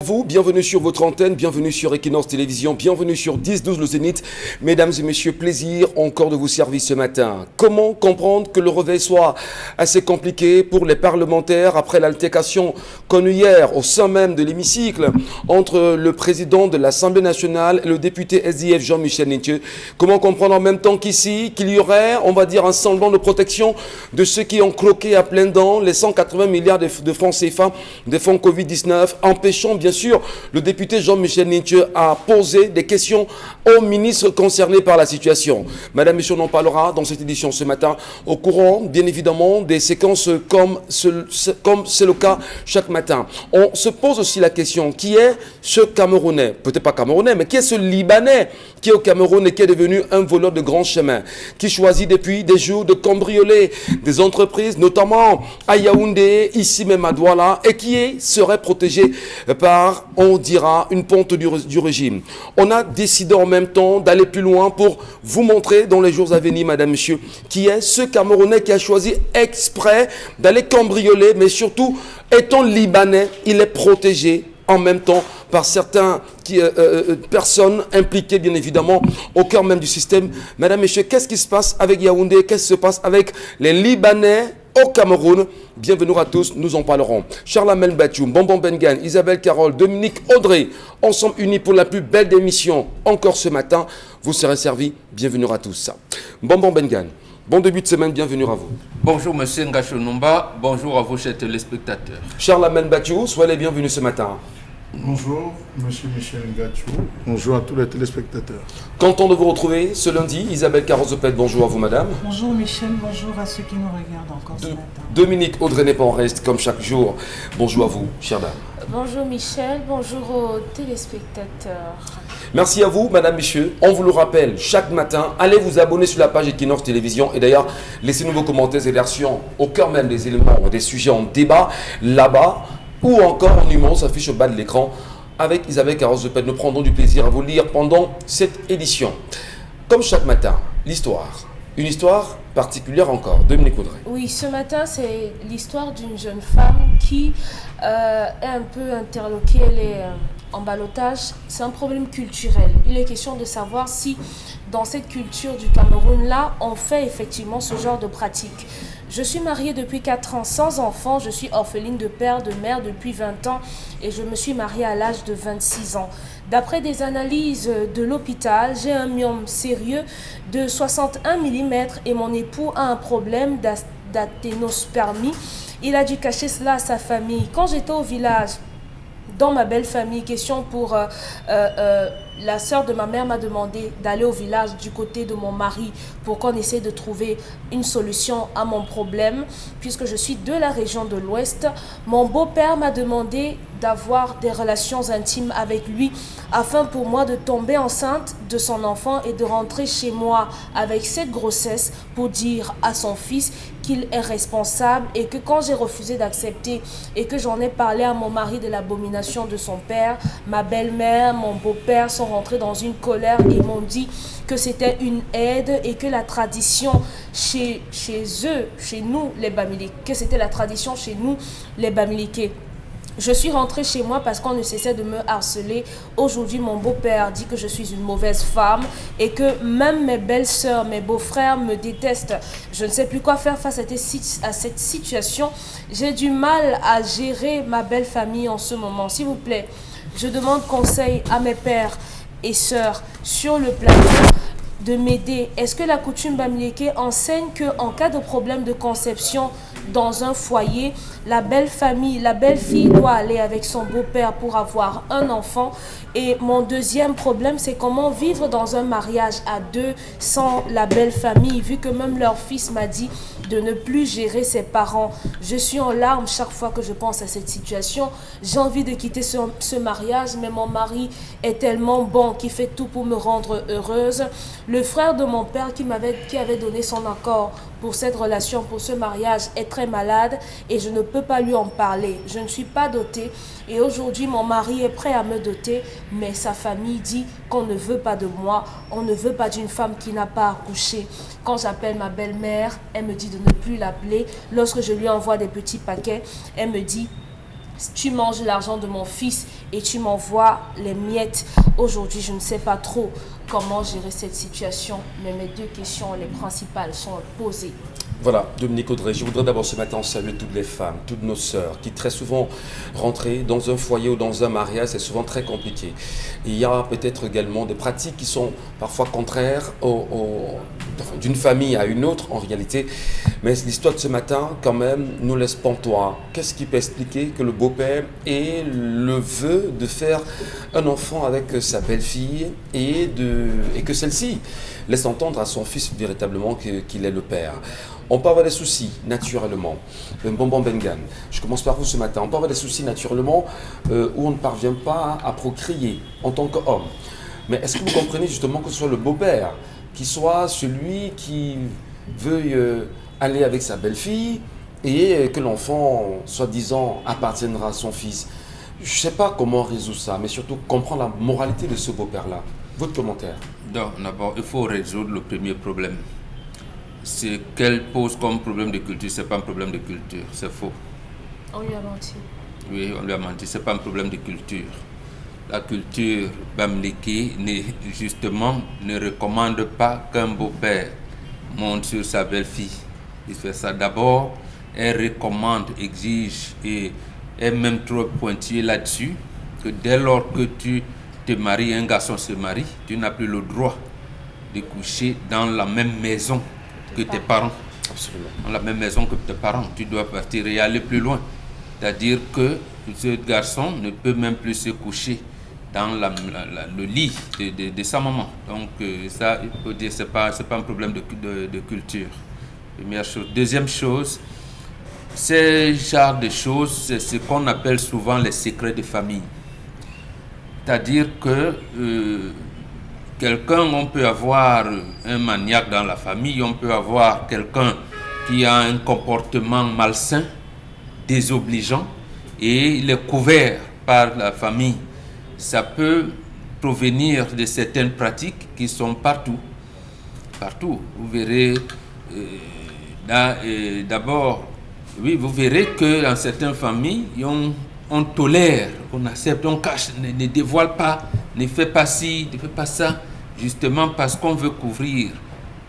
Vous, bienvenue sur votre antenne, bienvenue sur Equinox Télévision, bienvenue sur 10-12 le Zénith. Mesdames et messieurs, plaisir encore de vous servir ce matin. Comment comprendre que le réveil soit assez compliqué pour les parlementaires après l'altercation connue hier au sein même de l'hémicycle entre le président de l'Assemblée nationale et le député SDF Jean-Michel Ntieux. Comment comprendre en même temps qu'ici, qu'il y aurait, on va dire, un semblant de protection de ceux qui ont croqué à pleines dents les 180 milliards de francs CFA des fonds Covid-19, empêchant bien sûr le député Jean-Michel Ntieux à poser des questions aux ministres concernés par la situation. Madame, Monsieur, on en parlera dans cette édition ce matin au courant, bien évidemment, des séquences comme c'est le cas chaque matin. On se pose aussi la question, qui est ce Camerounais, peut-être pas Camerounais, mais qui est ce Libanais qui est au Cameroun et qui est devenu un voleur de grand chemin, qui choisit depuis des jours de cambrioler des entreprises, notamment à Yaoundé, ici même à Douala, et qui serait protégé par, on dira, une ponte du régime. On a décidé en même temps d'aller plus loin pour vous montrer dans les jours à venir, madame, monsieur, qui est ce Camerounais qui a choisi exprès d'aller cambrioler, mais surtout, étant libanais, il est protégé en même temps par certaines personnes impliquées, bien évidemment, au cœur même du système. Madame, monsieur, qu'est-ce qui se passe avec Yaoundé? Qu'est-ce qui se passe avec les Libanais au Cameroun? Bienvenue à tous, nous en parlerons. Charles-Amel Batchoum, Bonbon Bengan, Isabelle Carole, Dominique Audrey, ensemble unis pour la plus belle émission encore ce matin. Vous serez servis. Bienvenue à tous. Bonbon Bengan, bon début de semaine, bienvenue à vous. Bonjour Monsieur Ngachonumba, bonjour à vos chers téléspectateurs. Charles-Amel Batchoum, soyez les bienvenus ce matin. Bonjour, Monsieur Michel Ngachou. Bonjour à tous les téléspectateurs. Content de vous retrouver ce lundi. Isabelle Carozopette, bonjour à vous, madame. Bonjour Michel, bonjour à ceux qui nous regardent encore ce matin. Dominique Audrey n'est pas en reste, comme chaque jour. Bonjour à vous, chère dame. Bonjour Michel, bonjour aux téléspectateurs. Merci à vous, madame, messieurs. On vous le rappelle, chaque matin, allez vous abonner sur la page Equinox Télévision. Et d'ailleurs, laissez-nous vos commentaires et versions au cœur même des éléments, des sujets en débat, là-bas, ou encore en numéro s'affiche au bas de l'écran. Avec Isabelle Carozopette, nous prendrons du plaisir à vous lire pendant cette édition. Comme chaque matin, l'histoire. Une histoire particulière encore. Dominique Audrey. Oui, ce matin, c'est l'histoire d'une jeune femme qui est un peu interloquée. Elle est en ballottage. C'est un problème culturel. Il est question de savoir si, dans cette culture du Cameroun-là, on fait effectivement ce genre de pratique. Je suis mariée depuis 4 ans sans enfant, je suis orpheline de père, de mère depuis 20 ans et je me suis mariée à l'âge de 26 ans. D'après des analyses de l'hôpital, j'ai un myome sérieux de 61 mm et mon époux a un problème d'athénospermie. Il a dû cacher cela à sa famille. Quand j'étais au village, dans ma belle famille, question pour la sœur de ma mère m'a demandé d'aller au village du côté de mon mari pour qu'on essaie de trouver une solution à mon problème, puisque je suis de la région de l'Ouest. Mon beau-père m'a demandé d'avoir des relations intimes avec lui afin pour moi de tomber enceinte de son enfant et de rentrer chez moi avec cette grossesse pour dire à son fils qu'il est responsable et que quand j'ai refusé d'accepter et que j'en ai parlé à mon mari de l'abomination de son père, ma belle-mère, mon beau-père sont rentrés dans une colère et m'ont dit que c'était une aide et que la tradition chez eux, chez nous les Bamileke, que c'était la tradition chez nous les Bamileke. Je suis rentrée chez moi parce qu'on ne cessait de me harceler. Aujourd'hui, mon beau-père dit que je suis une mauvaise femme et que même mes belles-sœurs, mes beaux-frères me détestent. Je ne sais plus quoi faire face à cette situation. J'ai du mal à gérer ma belle famille en ce moment. S'il vous plaît, je demande conseil à mes pères et sœurs sur le plateau de m'aider. Est-ce que la coutume Bamileke enseigne qu'en cas de problème de conception dans un foyer, la belle famille, la belle fille doit aller avec son beau-père pour avoir un enfant? Et mon deuxième problème, c'est comment vivre dans un mariage à deux sans la belle famille, vu que même leur fils m'a dit de ne plus gérer ses parents. Je suis en larmes chaque fois que je pense à cette situation. J'ai envie de quitter ce mariage, mais mon mari est tellement bon qu'il fait tout pour me rendre heureuse. Le frère de mon père qui avait donné son accord pour cette relation, pour ce mariage, est très malade et je ne peux pas lui en parler. Je ne suis pas dotée et aujourd'hui mon mari est prêt à me doter, mais sa famille dit qu'on ne veut pas de moi, on ne veut pas d'une femme qui n'a pas accouché. Quand j'appelle ma belle-mère, elle me dit de ne plus l'appeler. Lorsque je lui envoie des petits paquets, elle me dit: tu manges l'argent de mon fils et tu m'envoies les miettes. Aujourd'hui, je ne sais pas trop comment gérer cette situation, mais mes deux questions, les principales, sont posées. Voilà, Dominique Audrey, je voudrais d'abord ce matin saluer toutes les femmes, toutes nos sœurs, qui très souvent rentrées dans un foyer ou dans un mariage, c'est souvent très compliqué. Il y a peut-être également des pratiques qui sont parfois contraires d'une famille à une autre en réalité. Mais l'histoire de ce matin, quand même, nous laisse pantois. Qu'est-ce qui peut expliquer que le beau-père ait le vœu de faire un enfant avec sa belle-fille et que celle-ci laisse entendre à son fils véritablement qu'il est le père? On peut avoir des soucis, naturellement. Bonbon Bengan, je commence par vous ce matin. On peut avoir des soucis, naturellement, où on ne parvient pas à procréer en tant qu'homme. Mais est-ce que vous comprenez justement que ce soit le beau-père qui soit celui qui veuille aller avec sa belle-fille et que l'enfant, soi-disant, appartiendra à son fils? Je ne sais pas comment résoudre ça, mais surtout comprendre la moralité de ce beau-père-là. Votre commentaire? Donc, d'abord, il faut résoudre le premier problème. Ce qu'elle pose comme problème de culture, ce n'est pas un problème de culture, c'est faux. On lui a menti. Oui, on lui a menti, ce n'est pas un problème de culture. La culture bamliki, justement, ne recommande pas qu'un beau-père monte sur sa belle-fille. Il fait ça d'abord, elle recommande, exige et est même trop pointillée là-dessus, que dès lors que tu te maries, un garçon se marie, tu n'as plus le droit de coucher dans la même maison que tes parents. Absolument. Dans la même maison que tes parents. Tu dois partir et aller plus loin. C'est-à-dire que ce garçon ne peut même plus se coucher dans le lit de sa maman. Donc ça, il faut dire, c'est pas un problème de culture. Première chose. Deuxième chose, ce genre de choses, c'est ce qu'on appelle souvent les secrets de famille. C'est-à-dire que quelqu'un, on peut avoir un maniaque dans la famille, on peut avoir quelqu'un qui a un comportement malsain, désobligeant, et il est couvert par la famille. Ça peut provenir de certaines pratiques qui sont partout. Partout. Vous verrez, d'abord, oui, vous verrez que dans certaines familles, on tolère, on accepte, on cache, ne dévoile pas, ne fait pas ci, ne fait pas ça, justement parce qu'on veut couvrir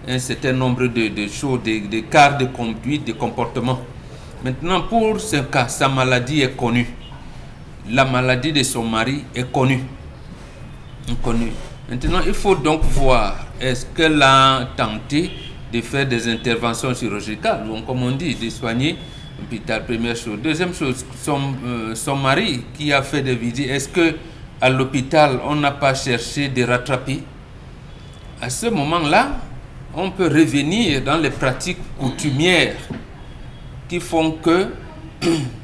un certain nombre de choses, de cas de conduite, de comportement. Maintenant, pour ce cas, sa maladie est connue. La maladie de son mari est connue. Maintenant, il faut donc voir, est-ce qu'elle a tenté de faire des interventions chirurgicales, ou comme on dit, de soigner l'hôpital, première chose. Deuxième chose, son mari qui a fait des visites, est-ce qu'à l'hôpital, on n'a pas cherché de rattraper? À ce moment-là, on peut revenir dans les pratiques coutumières qui font que,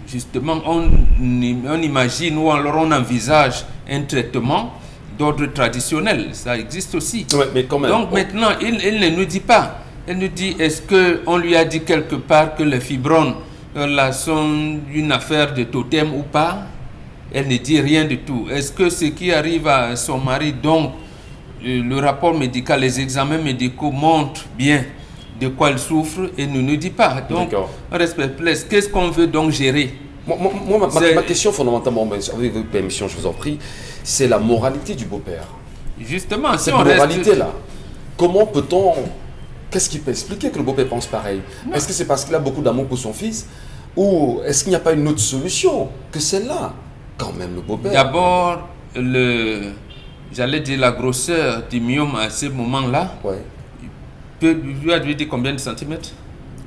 justement, on imagine ou alors on envisage un traitement d'ordre traditionnel. Ça existe aussi. Ouais, mais quand même, donc maintenant, il ne nous dit pas. Elle nous dit, est-ce qu'on lui a dit quelque part que les fibromes là, sont une affaire de totem ou pas? Elle ne dit rien du tout. Est-ce que ce qui arrive à son mari, donc, le rapport médical, les examens médicaux montrent bien de quoi elle souffre et ne nous dit pas. Donc, on reste perplexe. Qu'est-ce qu'on veut donc gérer? Ma question fondamentalement, avec votre permission, je vous en prie, c'est la moralité du beau-père. Justement, cette moralité-là, comment peut-on... Qu'est-ce qui peut expliquer que le beau-père pense pareil? Est-ce que c'est parce qu'il a beaucoup d'amour pour son fils? Ou est-ce qu'il n'y a pas une autre solution que celle-là? Quand même, le beau-père... D'abord, j'allais dire la grosseur du myome à ce moment-là. Ouais. Lui a dit combien de centimètres?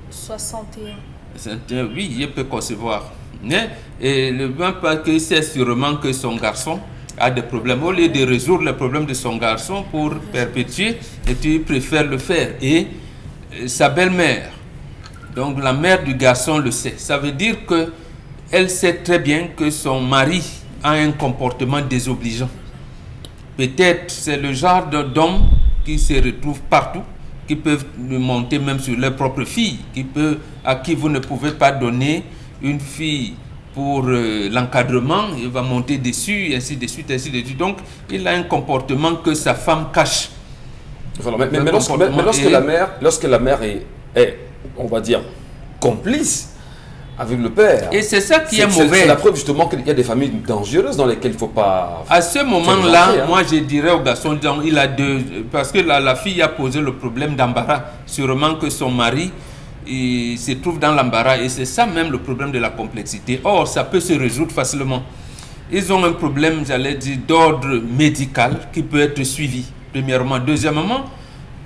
61. Oui, il peut concevoir. Mais le même pas que c'est sûrement que son garçon a des problèmes. Au lieu de résoudre les problèmes de son garçon pour perpétuer, et tu préfères le faire. Et sa belle-mère, donc la mère du garçon le sait. Ça veut dire que elle sait très bien que son mari a un comportement désobligeant. Peut-être c'est le genre d'homme qui se retrouve partout, qui peuvent monter même sur leur propre fille, à qui vous ne pouvez pas donner une fille pour l'encadrement, il va monter dessus, ainsi de suite, ainsi de suite. Donc, il a un comportement que sa femme cache. Voilà, mais lorsque la mère est, on va dire, complice avec le père. Et c'est ça qui est mauvais. C'est la preuve justement qu'il y a des familles dangereuses dans lesquelles il ne faut pas... À ce moment-là, hein. moi je dirais au garçon, il a deux... Parce que la fille a posé le problème d'embarras. Sûrement que son mari il se trouve dans l'embarras. Et c'est ça même le problème de la complexité. Or, ça peut se résoudre facilement. Ils ont un problème, j'allais dire, d'ordre médical qui peut être suivi, premièrement. Deuxièmement,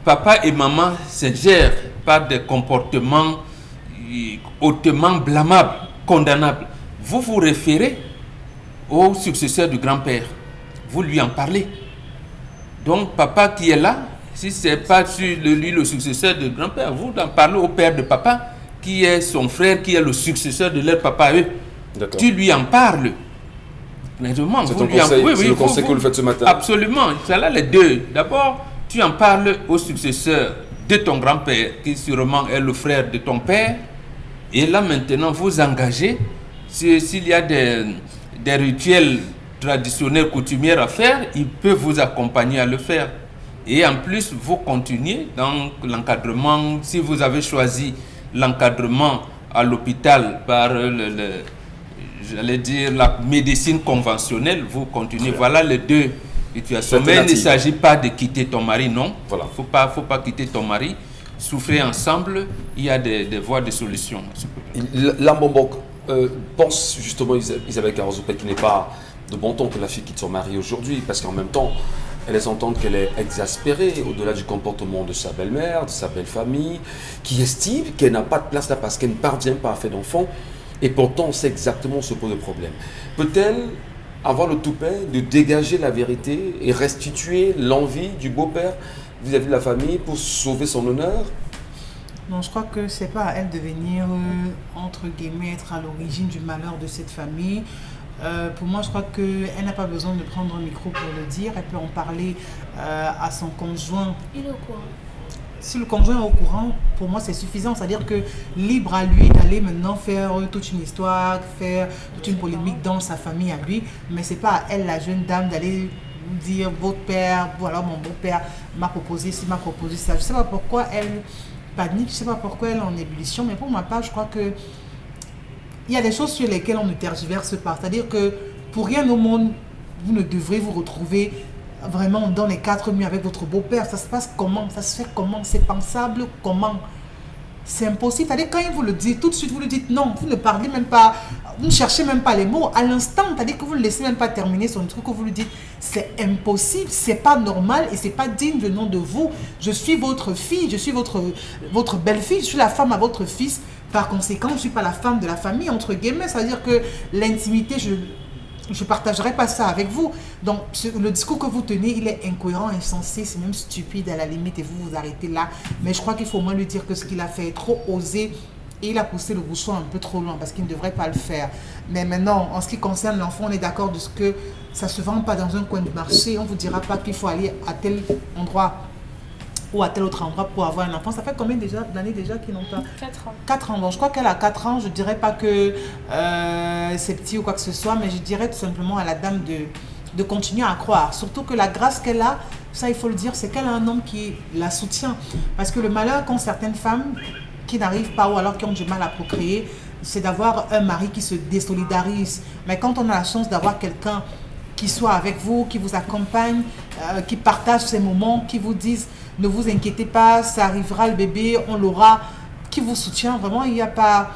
papa et maman se gèrent par des comportements hautement blâmables, condamnables. Vous vous référez au successeur du grand-père. Vous lui en parlez. Donc, papa qui est là, si ce n'est pas lui le successeur du grand-père, vous en parlez au père de papa, qui est son frère, qui est le successeur de leur papa à eux. Tu lui en parles. C'est le conseil que vous faites ce matin. Absolument, c'est là les deux. D'abord, tu en parles au successeur de ton grand-père, qui sûrement est le frère de ton père. Et là maintenant, vous engagez, s'il y a des rituels traditionnels, coutumiers à faire, il peut vous accompagner à le faire. Et en plus, vous continuez dans l'encadrement. Si vous avez choisi l'encadrement à l'hôpital par j'allais dire la médecine conventionnelle, vous continuez. Voilà les deux situations. Mais il ne s'agit pas de quitter ton mari, non. Voilà. Faut pas quitter ton mari. Souffrez ensemble, il y a des voies de solution. Lambambok pense justement Isabelle Karozoupé qu'il n'est pas de bon ton que la fille quitte son mari aujourd'hui, parce qu'en même temps, elle laisse entendre qu'elle est exaspérée au-delà du comportement de sa belle-mère, de sa belle-famille, qui estime qu'elle n'a pas de place là parce qu'elle ne parvient pas à faire d'enfants. Et pourtant, on sait exactement où se pose le problème. Peut-elle avoir le toupet de dégager la vérité et restituer l'envie du beau-père vis-à-vis de la famille pour sauver son honneur? Non, je crois que ce n'est pas à elle de venir, entre guillemets, être à l'origine du malheur de cette famille. Pour moi, je crois qu'elle n'a pas besoin de prendre un micro pour le dire. Elle peut en parler à son conjoint. Il est au courant. Si le conjoint est au courant, pour moi c'est suffisant. C'est-à-dire que libre à lui d'aller maintenant faire toute une histoire, faire toute une polémique dans sa famille à lui. Mais ce n'est pas à elle, la jeune dame, d'aller dire votre père, voilà mon beau-père m'a proposé ci, m'a proposé ça. Je ne sais pas pourquoi elle panique, je ne sais pas pourquoi elle est en ébullition. Mais pour ma part, je crois que il y a des choses sur lesquelles on ne tergiverse pas. C'est-à-dire que pour rien au monde, vous ne devrez vous retrouver vraiment dans les 4 murs avec votre beau-père. Ça se passe comment? Ça se fait comment? C'est pensable comment? C'est impossible. C'est-à-dire quand il vous le dit, tout de suite vous lui dites non. Vous ne parlez même pas, vous ne cherchez même pas les mots. À l'instant, c'est-à-dire que vous ne laissez même pas terminer son truc, que vous lui dites c'est impossible, c'est pas normal et c'est pas digne du nom de vous. Je suis votre fille, je suis votre belle-fille, je suis la femme à votre fils. Par conséquent, je ne suis pas la femme de la famille, entre guillemets. C'est-à-dire que l'intimité, je ne partagerai pas ça avec vous. Donc, le discours que vous tenez, il est incohérent, insensé, c'est même stupide à la limite et vous vous arrêtez là. Mais je crois qu'il faut au moins lui dire que ce qu'il a fait est trop osé et il a poussé le bouchon un peu trop loin parce qu'il ne devrait pas le faire. Mais maintenant, en ce qui concerne l'enfant, on est d'accord de ce que ça ne se vend pas dans un coin de marché. On ne vous dira pas qu'il faut aller à tel endroit ou à tel autre endroit pour avoir un enfant. Ça fait combien d'années déjà qu'ils n'ont pas? 4 ans. 4 ans. Bon, je crois qu'elle a 4 ans. Je ne dirais pas que c'est petit ou quoi que ce soit, mais je dirais tout simplement à la dame de continuer à croire. Surtout que la grâce qu'elle a, ça il faut le dire, c'est qu'elle a un homme qui la soutient. Parce que le malheur qu'ont certaines femmes qui n'arrivent pas ou alors qui ont du mal à procréer, c'est d'avoir un mari qui se désolidarise. Mais quand on a la chance d'avoir quelqu'un qui soit avec vous, qui vous accompagne, qui partage ces moments, qui vous disent ne vous inquiétez pas, ça arrivera, le bébé, on l'aura, qui vous soutient, vraiment, il n'y a pas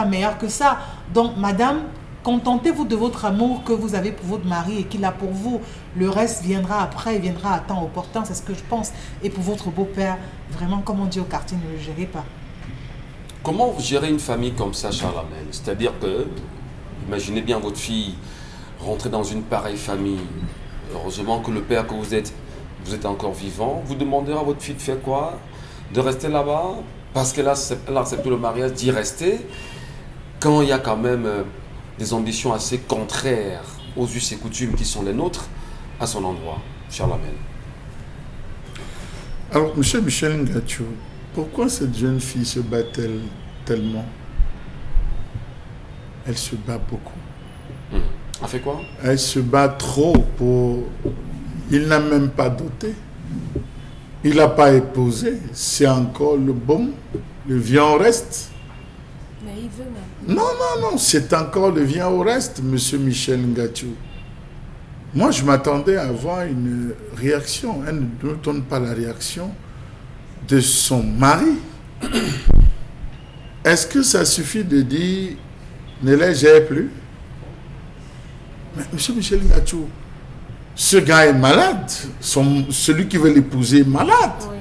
meilleur que ça. Donc, madame, contentez-vous de votre amour que vous avez pour votre mari et qu'il a pour vous. Le reste viendra après, il viendra à temps opportun, c'est ce que je pense. Et pour votre beau-père, vraiment, comme on dit au quartier, ne le gérez pas. Comment vous gérez une famille comme ça, Charlamagne? C'est-à-dire que, imaginez bien votre fille rentrer dans une pareille famille. Heureusement que le père que vous êtes encore vivant. Vous demandez à votre fille de faire quoi? De rester là-bas? Parce qu'elle a accepté le mariage, d'y rester. Quand il y a quand même des ambitions assez contraires aux us et coutumes qui sont les nôtres, à son endroit, Charlamagne. Alors, M. Michel Ngacho, pourquoi cette jeune fille se bat-elle tellement? Elle se bat beaucoup. Elle fait quoi? Elle se bat trop pour... Il n'a même pas doté. Il n'a pas épousé. C'est encore le bon. Le viand reste. Mais il veut même. Non, c'est encore le vient au reste, monsieur Michel Ngachou. Moi, je m'attendais à avoir une réaction. Elle ne nous donne pas la réaction de son mari. Est-ce que ça suffit de dire ne les gère plus? Mais monsieur Michel Ngachou, ce gars est malade. Celui qui veut l'épouser est malade. Oui,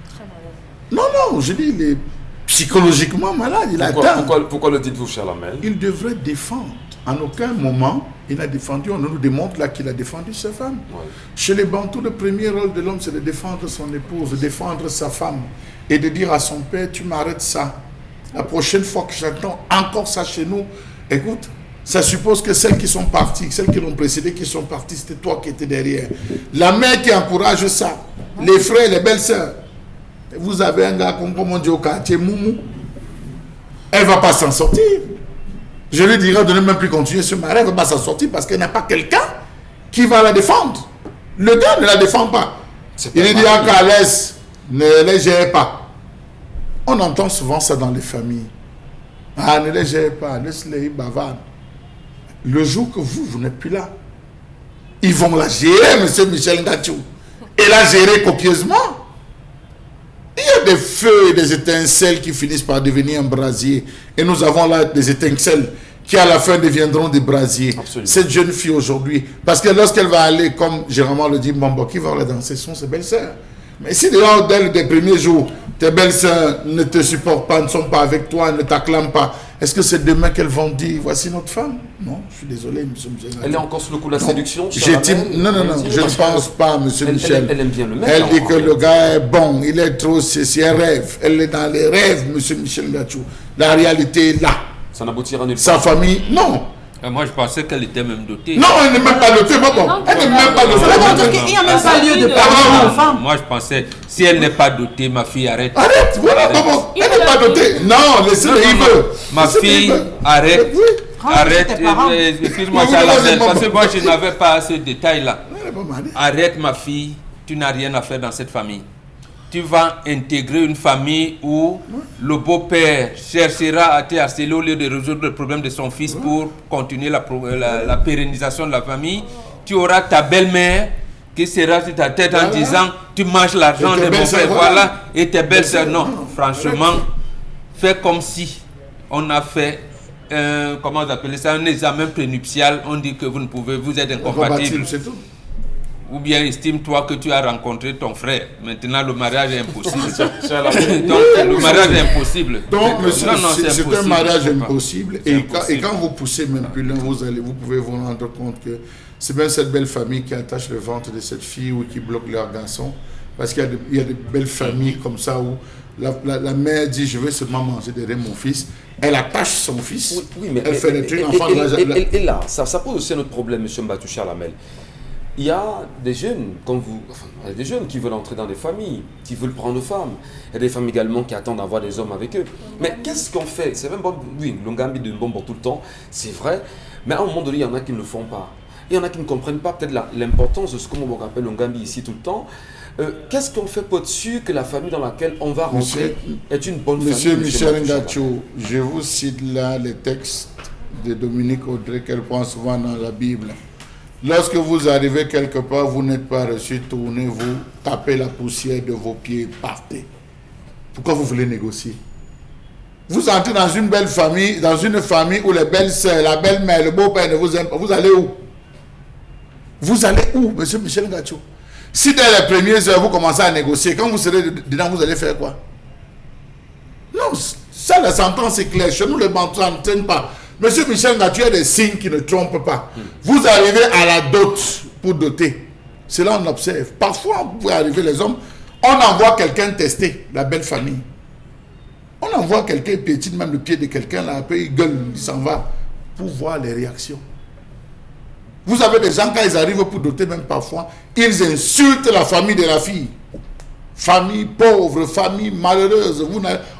très malade. Non, je dis, il est psychologiquement malade. Il atteint. Pourquoi le dites-vous, cher Lamel? Il devrait défendre. En aucun moment, il n'a défendu. On nous démontre là qu'il a défendu sa femme. Ouais. Chez les Bantous, le premier rôle de l'homme, c'est de défendre son épouse, de défendre sa femme et de dire à son père, tu m'arrêtes ça. La prochaine fois que j'entends encore ça chez nous, écoute, ça suppose que celles qui sont parties, celles qui l'ont précédé, qui sont parties, c'était toi qui étais derrière. La mère qui encourage ça, les frères, les belles-sœurs. Vous avez un gars comme on dit au quartier, Moumou. Elle ne va pas s'en sortir. Je lui dirais de ne même plus continuer ce mariage, elle ne va pas s'en sortir parce qu'elle n'a pas quelqu'un qui va la défendre. Le gars ne la défend pas. Il lui dit qu'à l'aise, ne les gère pas. On entend souvent ça dans les familles. Ah, ne les gère pas, laisse-les bavarder. Le jour que vous n'êtes plus là, ils vont la gérer, monsieur Michel Ngachou. Et la gérer copieusement. Il y a des feux et des étincelles qui finissent par devenir un brasier. Et nous avons là des étincelles qui à la fin deviendront des brasiers. Absolument. Cette jeune fille aujourd'hui, parce que lorsqu'elle va aller, comme généralement le dit Mbombo, qui va aller danser, ce sont ses belles-sœurs. Mais si dès les premiers jours, tes belles-sœurs ne te supportent pas, ne sont pas avec toi, ne t'acclament pas, est-ce que c'est demain qu'elles vont dire, voici notre femme? Non, je suis désolé, monsieur Michel. Elle est encore sous le coup de la séduction? Non, je ne pense pas, monsieur Michel. Elle aime bien le mec. Elle dit que le gars est bon, il est trop, c'est un rêve. Elle est dans les rêves, monsieur Michel Ngachou. La réalité est là. Ça n'aboutira nulle part. Sa famille, non. Moi, je pensais qu'elle était même dotée. Non, elle n'est même pas dotée, maman. Elle n'est même pas dotée. Il n'y a même pas lieu de parler aux femmes. Moi, je pensais, si elle n'est pas dotée, ma fille arrête. Arrête, voilà, maman. Elle n'est pas dotée. Non, laissez-le, il veut. Ma fille, arrête. Oui. Arrête. Excuse-moi, parce que moi, je n'avais pas ce détail-là. Elle n'est pas malade. Arrête, ma fille. Tu n'as rien à faire dans cette famille. Tu vas intégrer une famille où le beau-père cherchera à te harceler au lieu de résoudre le problème de son fils pour continuer la pérennisation de la famille. Tu auras ta belle-mère qui sera sur ta tête en disant tu manges l'argent de mon père, voilà, et tes belles-sœurs. Non, franchement, fais comme si on a fait comment vous appelez ça, un examen prénuptial. On dit que vous êtes incompatibles. C'est tout. Ou bien estime-toi que tu as rencontré ton frère. Maintenant, le mariage est impossible. Donc, le mariage est impossible. Donc, monsieur, c'est un mariage impossible. impossible. Et quand vous poussez même plus loin, vous pouvez vous rendre compte que c'est bien cette belle famille qui attache le ventre de cette fille ou qui bloque leur garçon. Parce qu'il y a des belles familles comme ça où la mère dit je veux seulement manger derrière mon fils. Elle attache son fils. Oui, mais elle fait des trucs. Et là, ça pose aussi un autre problème, monsieur Mbatoucha Lamel. Il y a des jeunes comme vous, il y a des jeunes qui veulent entrer dans des familles, qui veulent prendre femmes. Il y a des femmes également qui attendent d'avoir des hommes avec eux. Mais qu'est-ce qu'on fait? C'est même bon, oui, l'ongambi de Mbombo tout le temps, c'est vrai. Mais à un moment donné, il y en a qui ne le font pas. Il y en a qui ne comprennent pas peut-être l'importance de ce qu'on rappelle l'ongambi ici tout le temps. Qu'est-ce qu'on fait pour être sûr que la famille dans laquelle on va rentrer est une bonne famille? Monsieur Michel Ngachou, je vous cite là les textes de Dominique Audrey qu'elle prend souvent dans la Bible. Lorsque vous arrivez quelque part, vous n'êtes pas reçu, tournez-vous, tapez la poussière de vos pieds, partez. Pourquoi vous voulez négocier? Vous entrez dans une belle famille, dans une famille où les belles-sœurs, la belle-mère, le beau-père ne vous aiment pas. Vous allez où? Vous allez où, monsieur Michel Ngachou? Si dès les premières heures, vous commencez à négocier, quand vous serez dedans, vous allez faire quoi? Non, ça, la sentence est claire. Chez nous, les Bantous n'entendent pas. Monsieur Michel Ngachou, il y a des signes qui ne trompent pas. Vous arrivez à la dot pour doter. Cela, on observe. Parfois, vous pouvez arriver, les hommes, on envoie quelqu'un tester la belle famille. On envoie quelqu'un piétine même le pied de quelqu'un, là, après il gueule, il s'en va, pour voir les réactions. Vous avez des gens, quand ils arrivent pour doter, même parfois, ils insultent la famille de la fille. Famille pauvre, famille malheureuse.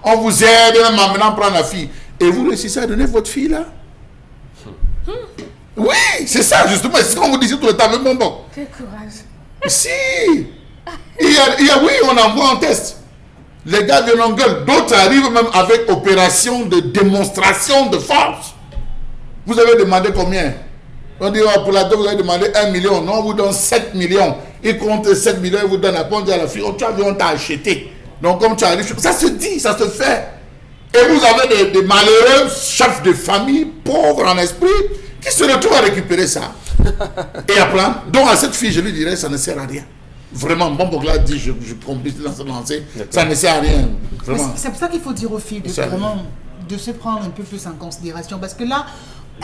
On vous aide même en venant prendre la fille. Et vous réussissez à donner votre fille là? Oui, c'est ça justement. C'est ce qu'on vous disait tout le temps. Mais bon. Quel courage. Si. Oui, on envoie un test. Les gars viennent en gueule. D'autres arrivent même avec opération de démonstration de force. Vous avez demandé combien? On dit, pour la dot, vous avez demandé 1 million. Non, on vous donne 7 millions. Ils comptent 7 millions, ils vous donnent la ponte à la fille. Oh, tu as vu, on t'a acheté. Donc, comme tu arrives, ça se dit, ça se fait. Et vous avez des malheureux chefs de famille, pauvres en esprit, qui se retrouvent à récupérer ça. Et à prendre. Donc, à cette fille, je lui dirais, ça ne sert à rien. Vraiment, Bombogla dit, je complice dans ce lancé, ça ne sert à rien. Vraiment. C'est pour ça qu'il faut dire aux filles vraiment de se prendre un peu plus en considération. Parce que là,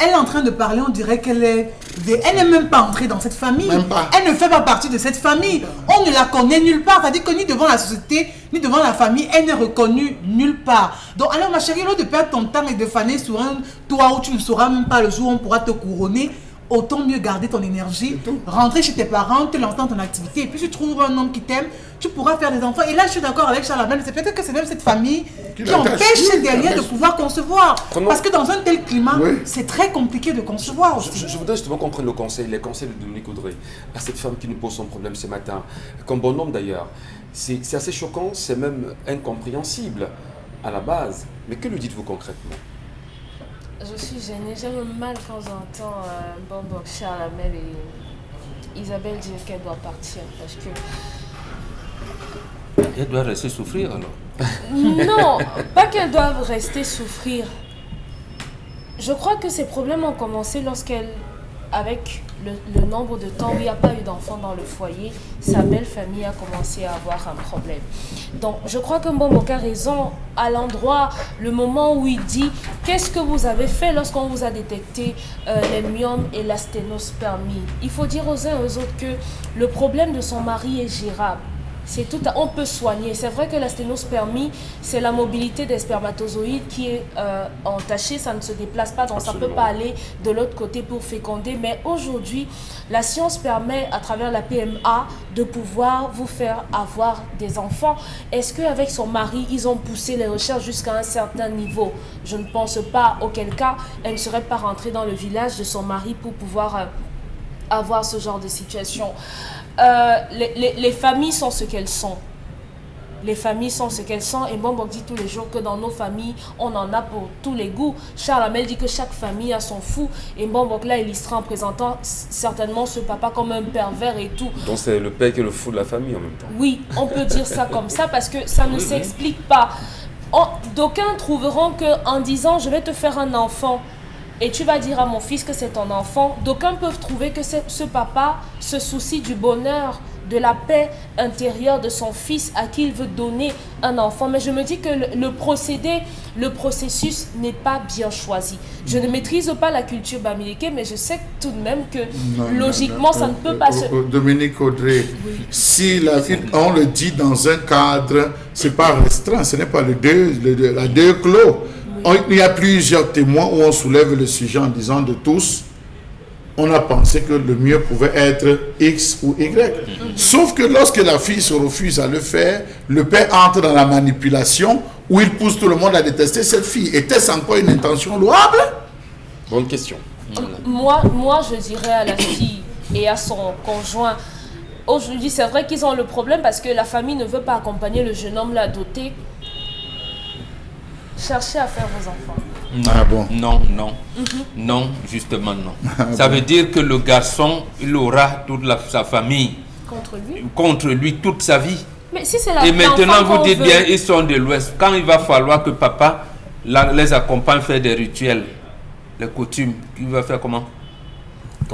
elle est en train de parler, on dirait qu'elle n'est même pas entrée dans cette famille. Même pas. Elle ne fait pas partie de cette famille. On ne la connaît nulle part. C'est-à-dire que ni devant la société, ni devant la famille, elle n'est reconnue nulle part. Donc alors ma chérie, au lieu de perdre ton temps et de faner sur un toit où tu ne sauras même pas le jour où on pourra te couronner, autant mieux garder ton énergie, rentrer chez tes parents, te lancer dans ton activité. Et puis tu trouves un homme qui t'aime, tu pourras faire des enfants. Et là, je suis d'accord avec Charles Abel, c'est peut-être que c'est même cette famille qui empêche derrière de pouvoir concevoir. Parce que dans un tel climat, c'est très compliqué de concevoir aussi. Je voudrais justement qu'on prenne les conseils de Dominique Audrey à cette femme qui nous pose son problème ce matin. Comme bon homme d'ailleurs, c'est assez choquant, c'est même incompréhensible à la base. Mais que lui dites-vous concrètement? Je suis gênée, j'aime mal quand j'entends Charles Abel et Isabelle dire qu'elle doit partir parce que... Elle doit rester souffrir alors. Non, pas qu'elle doive rester souffrir. Je crois que ces problèmes ont commencé lorsqu'elle, avec le nombre de temps où il n'y a pas eu d'enfants dans le foyer, sa belle famille a commencé à avoir un problème. Donc, je crois que Mbomboka a raison à l'endroit, le moment où il dit « Qu'est-ce que vous avez fait lorsqu'on vous a détecté les myomes et la sténospermie ?» Il faut dire aux uns et aux autres que le problème de son mari est gérable. C'est tout, on peut soigner. C'est vrai que la sténospermie, c'est la mobilité des spermatozoïdes qui est entachée, ça ne se déplace pas, donc ça ne peut pas aller de l'autre côté pour féconder. Mais aujourd'hui, la science permet, à travers la PMA, de pouvoir vous faire avoir des enfants. Est-ce qu'avec son mari, ils ont poussé les recherches jusqu'à un certain niveau? Je ne pense pas, auquel cas, elle ne serait pas rentrée dans le village de son mari pour pouvoir avoir ce genre de situation. Les familles sont ce qu'elles sont. Les familles sont ce qu'elles sont. Et Mbomboka dit tous les jours que dans nos familles, on en a pour tous les goûts. Charles Abel dit que chaque famille a son fou. Et Mbomboka là, il illustre en présentant certainement ce papa comme un pervers et tout. Donc c'est le père qui est le fou de la famille en même temps. Oui, on peut dire ça comme ça parce que ça ne s'explique pas. D'aucuns trouveront qu'en disant « je vais te faire un enfant », et tu vas dire à mon fils que c'est ton enfant, d'aucuns peuvent trouver que ce papa se soucie du bonheur, de la paix intérieure de son fils à qui il veut donner un enfant. Mais je me dis que le processus n'est pas bien choisi. Je ne maîtrise pas la culture bamileke, mais je sais tout de même que logiquement, ça ne peut pas se... Dominique Audrey, si on le dit dans un cadre, c'est pas restreint, ce n'est pas la deux clos. Il y a plusieurs témoins où on soulève le sujet en disant de tous, on a pensé que le mieux pouvait être X ou Y. Sauf que lorsque la fille se refuse à le faire, le père entre dans la manipulation où il pousse tout le monde à détester cette fille. Était-ce encore une intention louable? Bonne question. Moi, je dirais à la fille et à son conjoint, aujourd'hui, c'est vrai qu'ils ont le problème parce que la famille ne veut pas accompagner le jeune homme là doté. Cherchez à faire vos enfants. Ah bon? Non, justement non. Ça veut dire que le garçon, il aura toute sa famille contre lui toute sa vie. Mais si c'est la Et maintenant vous dites bien, ils sont de l'Ouest. Quand il va falloir que papa les accompagne faire des rituels, les coutumes, il va faire comment?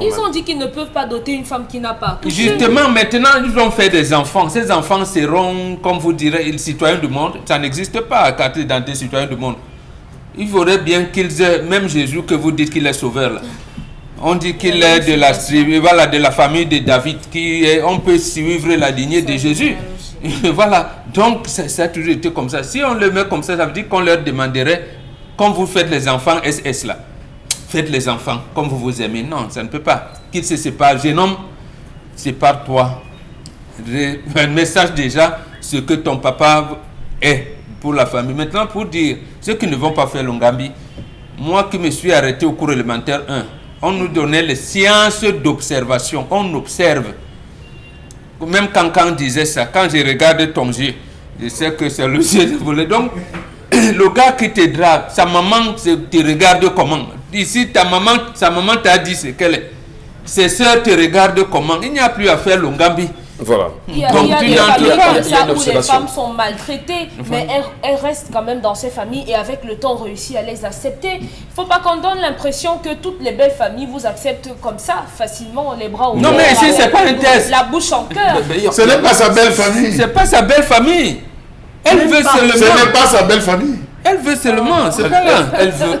Ils ont dit qu'ils ne peuvent pas doter une femme qui n'a pas. Justement, maintenant, ils vont faire des enfants. Ces enfants seront, comme vous direz, citoyens du monde. Ça n'existe pas, carte d'identité citoyen du monde. Il faudrait bien qu'ils aient, même Jésus que vous dites qu'il est sauveur là. On dit qu'il est de la famille de David, on peut suivre la lignée de Jésus. Voilà, donc ça a toujours été comme ça. Si on le met comme ça veut dire qu'on leur demanderait, comme vous faites les enfants SS là, faites les enfants comme vous vous aimez. Non, ça ne peut pas. Qu'ils se séparent. Jeune homme, sépare-toi. Un message déjà, ce que ton papa est pour la famille. Maintenant, pour dire, ceux qui ne vont pas faire l'ongambi, moi qui me suis arrêté au cours élémentaire 1, on nous donnait les sciences d'observation. On observe. Même quand on disait ça, quand je regarde ton yeux, Je sais que c'est le ciel volé. Donc, le gars qui te drague, sa maman te regarde comment? Ici, sa maman t'a dit ce qu'elle est. Ses soeurs te regardent comment? Il n'y a plus à faire l'ongambi. Voilà. Il y a des familles comme ça où les femmes sont maltraitées, mais elles restent quand même dans ces familles et avec le temps, on réussit à les accepter. Il ne faut pas qu'on donne l'impression que toutes les belles familles vous acceptent comme ça, facilement, les bras ouverts. Non, mais ici, c'est pas un test. La bouche en cœur. Ce n'est pas sa belle famille. C'est pas sa belle famille. Elle veut seulement. Ce n'est pas sa belle famille. Elle veut seulement, c'est pas là.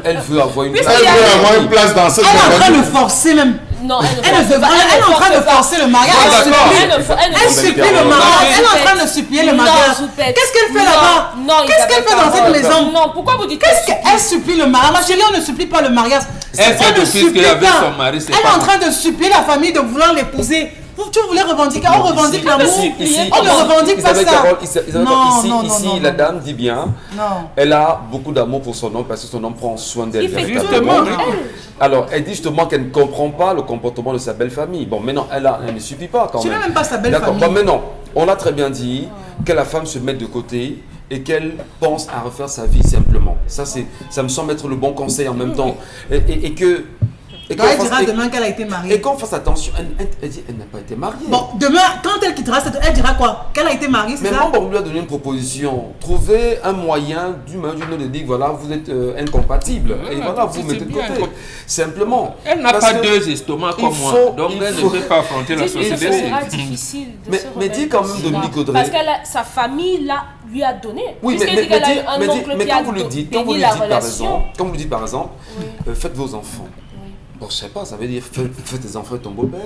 Elle veut avoir une place. Elle veut avoir une place dans cette Elle est en train famille. de forcer même. Non, Elle est en train de forcer le mariage. Elle supplie le mariage. Elle est en train de supplier le mariage. Qu'est-ce qu'elle fait là-bas? Qu'est-ce qu'elle fait dans cette maison? Non, pourquoi vous dites Qu'est-ce qu'elle supplie le mariage? Ma chérie, on ne supplie pas le mariage. Elle fait ne depuis supplie qu'elle avait pas. son mari, c'est Elle est pas en train de supplier la famille de vouloir l'épouser. Tu voulais revendiquer, on revendique l'amour. On ne revendique pas ça. Ici, la dame dit bien, elle a beaucoup d'amour pour son homme parce que son homme prend soin d'elle. Justement. Alors, elle dit justement qu'elle ne comprend pas le comportement de sa belle famille. Bon, maintenant, elle ne suffit pas quand même. Tu n'as même pas sa belle D'accord. famille. Bon, maintenant, on a très bien dit que la femme se mette de côté et qu'elle pense à refaire sa vie simplement. Ça me semble être le bon conseil en même temps. Et que... Elle dira demain qu'elle a été mariée. Et qu'on fasse attention, elle dit qu'elle n'a pas été mariée. Bon, demain, quand elle quittera, elle dira quoi? Qu'elle a été mariée, c'est mais ça? moi, on lui a donné une proposition. Trouvez un moyen d'une de dire voilà, vous êtes incompatibles. Et voilà, vous mettez de côté. Simplement. Elle n'a pas deux estomacs comme moi. Donc elle ne peut pas affronter la société. C'est difficile de se mais dis quand même, Dominique Audrey. Parce que sa famille lui a donné. Oui, mais quand vous le dites, quand vous le dites par exemple, faites vos enfants. Bon, je sais pas, ça veut dire fais tes enfants et ton beau-père.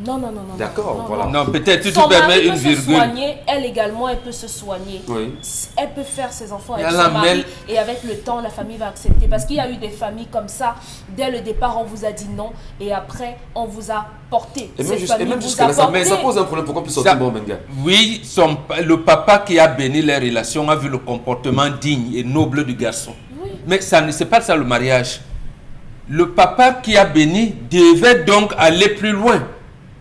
Non. D'accord, voilà. Non, peut-être tu Son permets mari une peut se virgule. soigner, elle également, elle peut se soigner. Oui. Elle peut faire ses enfants avec Elle son la mari mêle. et avec le temps, la famille va accepter. Parce qu'il y a eu des familles comme ça, dès le départ, on vous a dit non et après, on vous a porté. Et Cette famille même vous jusqu'à a là, porté. ça pose un problème pour qu'on puisse sortir bon Benga. Oui, le papa qui a béni les relations a vu le comportement digne et noble du garçon. Oui. Mais ça ne c'est pas ça le mariage. Le papa qui a béni devait donc aller plus loin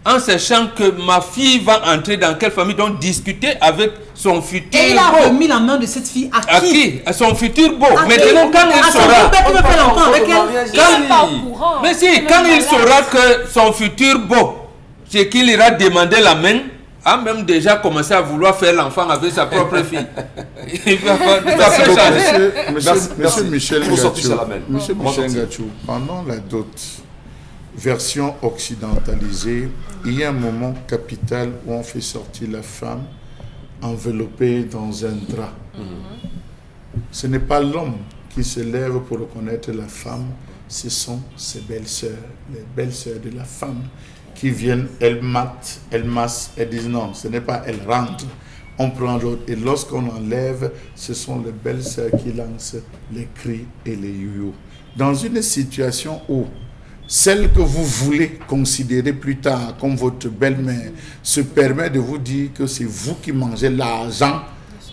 en sachant que ma fille va entrer dans quelle famille, donc discuter avec son futur Et il a beau. remis la main de cette fille À qui? À son futur beau. À qui? Maintenant, quand il À son saura... beau-père qui veut faire l'enfant avec elle. Il n'est pas au courant. Mais si, C'est quand même il malade. saura que son futur beau, c'est qu'il ira demander la main, a même déjà commencé à vouloir faire l'enfant avec sa propre fille. Il va changer. Monsieur Michel Pour sortir Ngachou, Salamel. Monsieur On va Michel sortir. Ngachou, pendant la dot, version occidentalisée, il y a un moment capital où on fait sortir la femme enveloppée dans un drap. Ce n'est pas l'homme qui se lève pour reconnaître la femme, ce sont ses belles-sœurs, les belles-sœurs de la femme qui viennent, elles matent, elles massent, elles disent non, ce n'est pas elles rentrent. On prend l'autre et lorsqu'on enlève, ce sont les belles-sœurs qui lancent les cris et les youyos. Dans une situation où celle que vous voulez considérer plus tard comme votre belle-mère se permet de vous dire que c'est vous qui mangez l'argent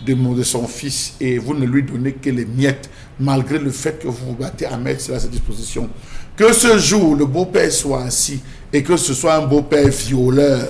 de son fils et vous ne lui donnez que les miettes malgré le fait que vous vous battez à mettre cela à sa disposition. Que ce jour, le beau-père soit assis et que ce soit un beau-père violeur,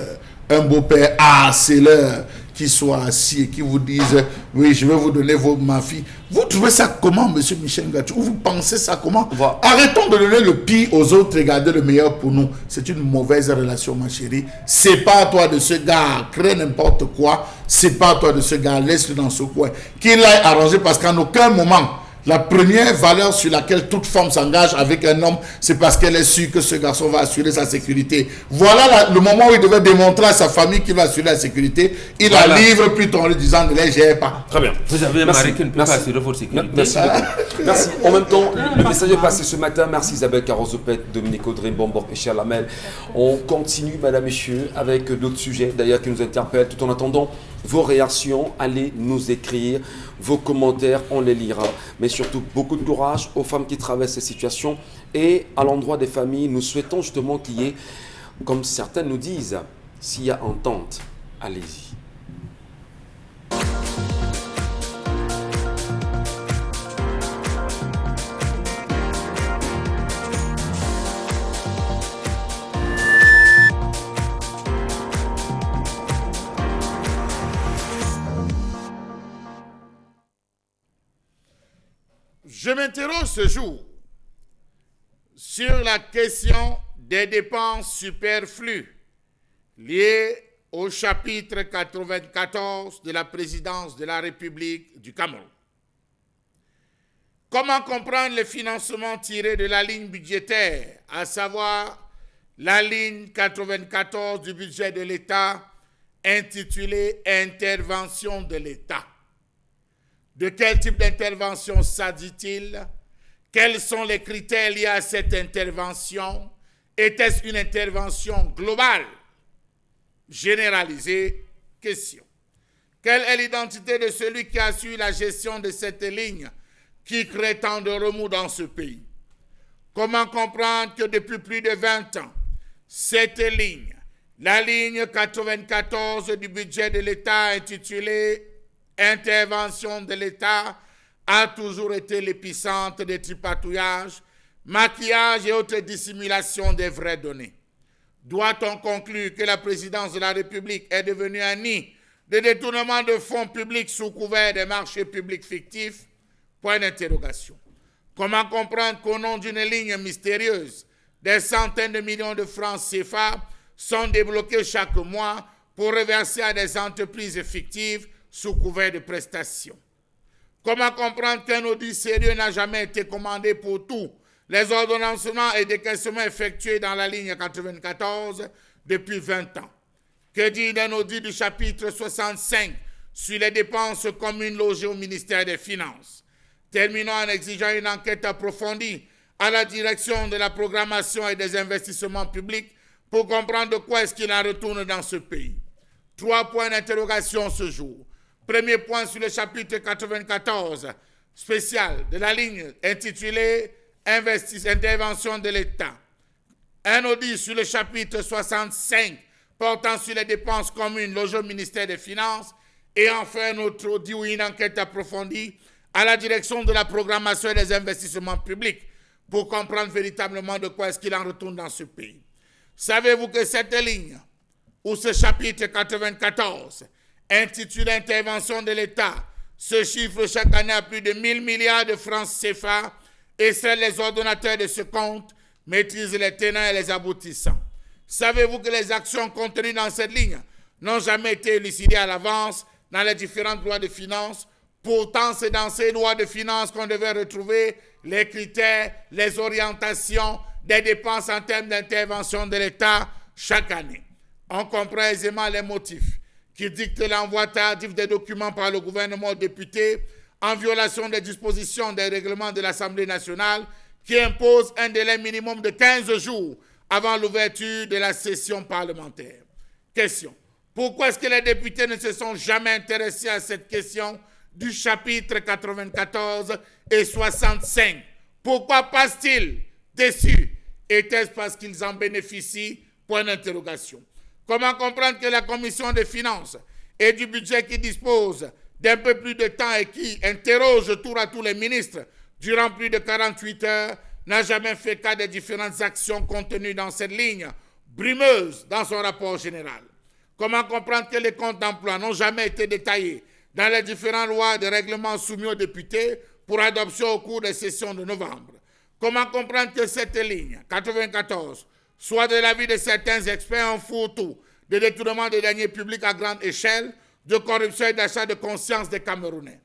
un beau-père harceleur qui soit assis et qui vous dise oui, je vais vous donner ma fille. Vous trouvez ça comment, monsieur Michel Ngachou? Vous pensez ça comment? Arrêtons de donner le pire aux autres, regardez le meilleur pour nous. C'est une mauvaise relation, ma chérie. C'est pas à toi de ce gars, crée n'importe quoi. C'est pas à toi de ce gars, laisse-le dans ce coin. Qu'il aille arranger parce qu'en aucun moment, la première valeur sur laquelle toute femme s'engage avec un homme, c'est parce qu'elle est sûre que ce garçon va assurer sa sécurité. Voilà le moment où il devait démontrer à sa famille qu'il va assurer la sécurité. Il la livre plutôt en lui disant ne les gère pas. Très bien. Vous avez un mari qui ne peut pas assurer votre sécurité. Merci beaucoup. Merci. En même temps, le message est passé ce matin. Merci Isabelle Carozopet, Dominique Audrey, Bombor et Chalamel. On continue, madame, messieurs, avec d'autres sujets d'ailleurs qui nous interpellent. Tout en attendant vos réactions, allez nous écrire vos commentaires, on les lira. Mais surtout, beaucoup de courage aux femmes qui traversent ces situations. Et à l'endroit des familles, nous souhaitons justement qu'il y ait, comme certains nous disent, s'il y a entente, allez-y. Je m'interroge ce jour sur la question des dépenses superflues liées au chapitre 94 de la présidence de la République du Cameroun. Comment comprendre les financements tirés de la ligne budgétaire, à savoir la ligne 94 du budget de l'État intitulée « Intervention de l'État ». De quel type d'intervention s'agit-il? Quels sont les critères liés à cette intervention? Était-ce une intervention globale, généralisée? Question. Quelle est l'identité de celui qui assure la gestion de cette ligne qui crée tant de remous dans ce pays? Comment comprendre que depuis plus de 20 ans, cette ligne, la ligne 94 du budget de l'État intitulée « Intervention de l'État » a toujours été l'épicentre des tripatouillages, maquillages et autres dissimulations des vraies données? Doit-on conclure que la présidence de la République est devenue un nid de détournement de fonds publics sous couvert des marchés publics fictifs? Point d'interrogation. Comment comprendre qu'au nom d'une ligne mystérieuse, des centaines de millions de francs CFA sont débloqués chaque mois pour reverser à des entreprises fictives sous couvert de prestations? Comment comprendre qu'un audit sérieux n'a jamais été commandé pour tous les ordonnancements et décaissements effectués dans la ligne 94 depuis 20 ans? Que dire d'un audit du chapitre 65 sur les dépenses communes logées au ministère des Finances? Terminons en exigeant une enquête approfondie à la direction de la programmation et des investissements publics pour comprendre de quoi est-ce qu'il en retourne dans ce pays. 3 points d'interrogation ce jour. Premier point sur le chapitre 94 spécial de la ligne intitulée « Intervention de l'État ». Un audit sur le chapitre 65 portant sur les dépenses communes logées au ministère des Finances. Et enfin un autre audit ou une enquête approfondie à la direction de la programmation et des investissements publics pour comprendre véritablement de quoi est-ce qu'il en retourne dans ce pays. Savez-vous que cette ligne, ou ce chapitre 94, intitulé « Intervention de l'État », se chiffre chaque année à plus de 1000 milliards de francs CFA et seuls les ordonnateurs de ce compte maîtrisent les tenants et les aboutissants? Savez-vous que les actions contenues dans cette ligne n'ont jamais été élucidées à l'avance dans les différentes lois de finances? Pourtant, c'est dans ces lois de finances qu'on devait retrouver les critères, les orientations des dépenses en termes d'intervention de l'État chaque année. On comprend aisément les motifs qui dictent l'envoi tardif des documents par le gouvernement aux députés en violation des dispositions des règlements de l'Assemblée nationale qui imposent un délai minimum de 15 jours avant l'ouverture de la session parlementaire. Question. Pourquoi est-ce que les députés ne se sont jamais intéressés à cette question du chapitre 94 et 65? Pourquoi passe-t-il dessus? Était-ce parce qu'ils en bénéficient? Point d'interrogation. Comment comprendre que la commission des finances et du budget qui dispose d'un peu plus de temps et qui interroge tour à tour les ministres durant plus de 48 heures n'a jamais fait cas des différentes actions contenues dans cette ligne brumeuse dans son rapport général? Comment comprendre que les comptes d'emploi n'ont jamais été détaillés dans les différentes lois de règlement soumis aux députés pour adoption au cours des sessions de novembre? Comment comprendre que cette ligne 94 soit de l'avis de certains experts un fourre-tout de détournement de deniers publics à grande échelle, de corruption et d'achat de conscience des Camerounais?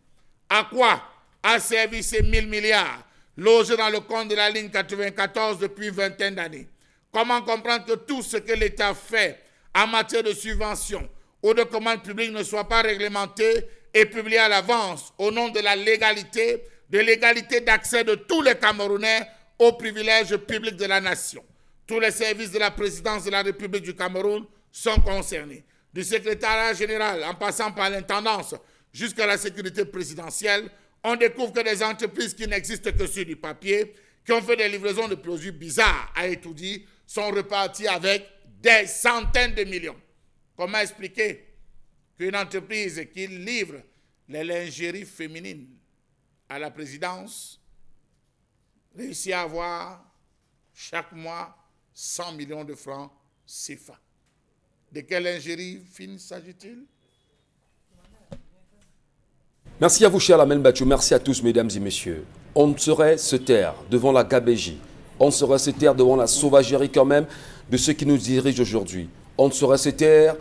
À quoi a servi ces 1000 milliards logés dans le compte de la ligne 94 depuis une vingtaine d'années? Comment comprendre que tout ce que l'État fait en matière de subventions ou de commandes publiques ne soit pas réglementé et publié à l'avance au nom de la légalité, de l'égalité d'accès de tous les Camerounais aux privilèges publics de la nation? Tous les services de la présidence de la République du Cameroun sont concernés. Du secrétariat général en passant par l'intendance jusqu'à la sécurité présidentielle, on découvre que des entreprises qui n'existent que sur du papier, qui ont fait des livraisons de produits bizarres à étudier, sont reparties avec des centaines de millions. Comment expliquer qu'une entreprise qui livre les lingeries féminines à la présidence réussit à avoir chaque mois 100 millions de francs CFA? De quelle lingerie fine s'agit-il? Merci à vous, cher Lamel Bachou. Merci à tous, mesdames et messieurs. on ne saurait se taire devant la gabégie. On ne saurait se taire devant la sauvagerie quand même de ceux qui nous dirigent aujourd'hui. On ne saurait se taire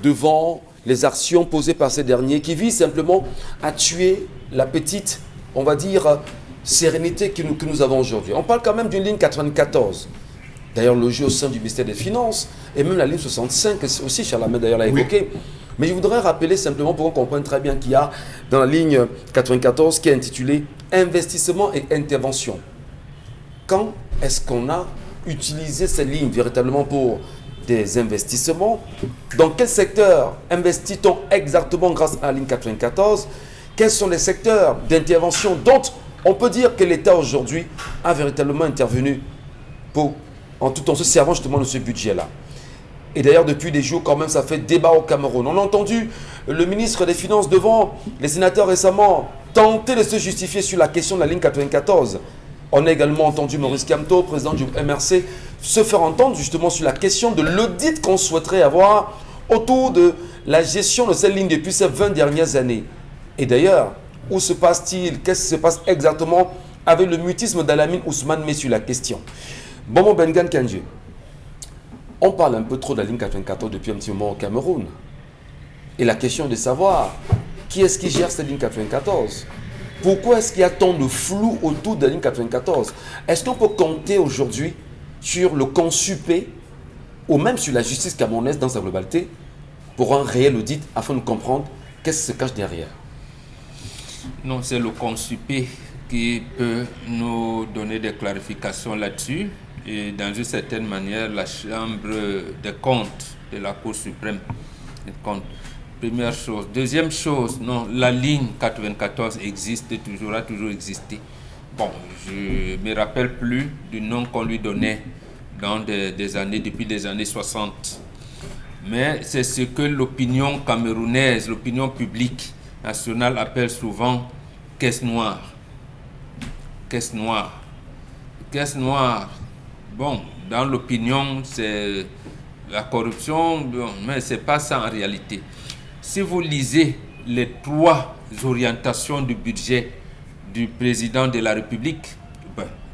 devant les actions posées par ces derniers qui visent simplement à tuer la petite, on va dire, sérénité que nous avons aujourd'hui. On parle quand même d'une ligne 94. D'ailleurs, logée au sein du ministère des Finances, et même la ligne 65 aussi, Charlamagne d'ailleurs l'a évoqué. Oui. Mais je voudrais rappeler simplement pour qu'on comprenne très bien qu'il y a dans la ligne 94 qui est intitulée « Investissement et intervention ». Quand est-ce qu'on a utilisé cette ligne véritablement pour des investissements? Dans quel secteur investit-on exactement grâce à la ligne 94? Quels sont les secteurs d'intervention dont on peut dire que l'État aujourd'hui a véritablement intervenu en se servant justement de ce budget-là? Et d'ailleurs, depuis des jours, quand même, ça fait débat au Cameroun. On a entendu le ministre des Finances devant les sénateurs récemment tenter de se justifier sur la question de la ligne 94. On a également entendu Maurice Kamto, président du MRC, se faire entendre justement sur la question de l'audit qu'on souhaiterait avoir autour de la gestion de cette ligne depuis ces 20 dernières années. Et d'ailleurs, où se passe-t-il? Qu'est-ce qui se passe exactement avec le mutisme d'Alamine Ousmane met sur la question? Bomo Bengan Kandji, on parle un peu trop de la ligne 94 depuis un petit moment au Cameroun. Et la question est de savoir qui est-ce qui gère cette ligne 94? Pourquoi est-ce qu'il y a tant de flou autour de la ligne 94? Est-ce qu'on peut compter aujourd'hui sur le Consupé ou même sur la justice camerounaise dans sa globalité pour un réel audit afin de comprendre qu'est-ce qui se cache derrière? Non, c'est le Consupé qui peut nous donner des clarifications là-dessus. Et dans une certaine manière, la Chambre des comptes de la Cour suprême des comptes. Première chose. Deuxième chose, non, la ligne 94 existe toujours, a toujours existé. Bon, je ne me rappelle plus du nom qu'on lui donnait dans des années, depuis les années 60. Mais c'est ce que l'opinion camerounaise, l'opinion publique nationale appelle souvent caisse noire. Caisse noire. Caisse noire. Bon, dans l'opinion, c'est la corruption, bon, mais ce n'est pas ça en réalité. Si vous lisez les 3 orientations du budget du président de la République,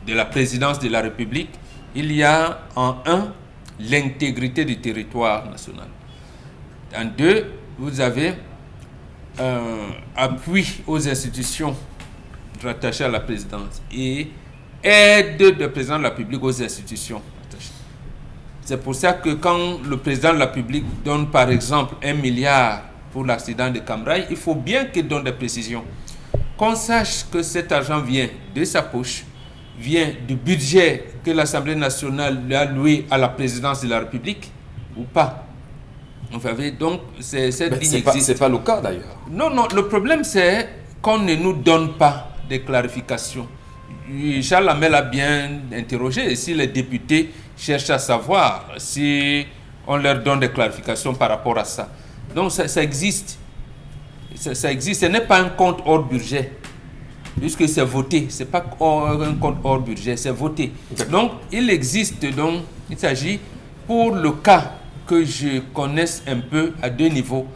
de la présidence de la République, il y a en 1 l'intégrité du territoire national. En 2, vous avez appui aux institutions rattachées à la présidence et aide du président de la République aux institutions. C'est pour ça que quand le président de la République donne par exemple 1 milliard pour l'accident de Cambrai, il faut bien qu'il donne des précisions. Qu'on sache que cet argent vient de sa poche, vient du budget que l'Assemblée nationale lui a alloué à la présidence de la République ou pas. Vous savez, donc cette ligne existe. C'est pas le cas d'ailleurs. Non, le problème c'est qu'on ne nous donne pas de clarifications. Charles Hamel a bien interrogé et si les députés cherchent à savoir si on leur donne des clarifications par rapport à ça. Donc ça existe. Ça existe. Ce n'est pas un compte hors budget. Puisque c'est voté. Ce n'est pas un compte hors budget, c'est voté. Donc il existe, donc il s'agit pour le cas que je connaisse un peu à 2 niveaux.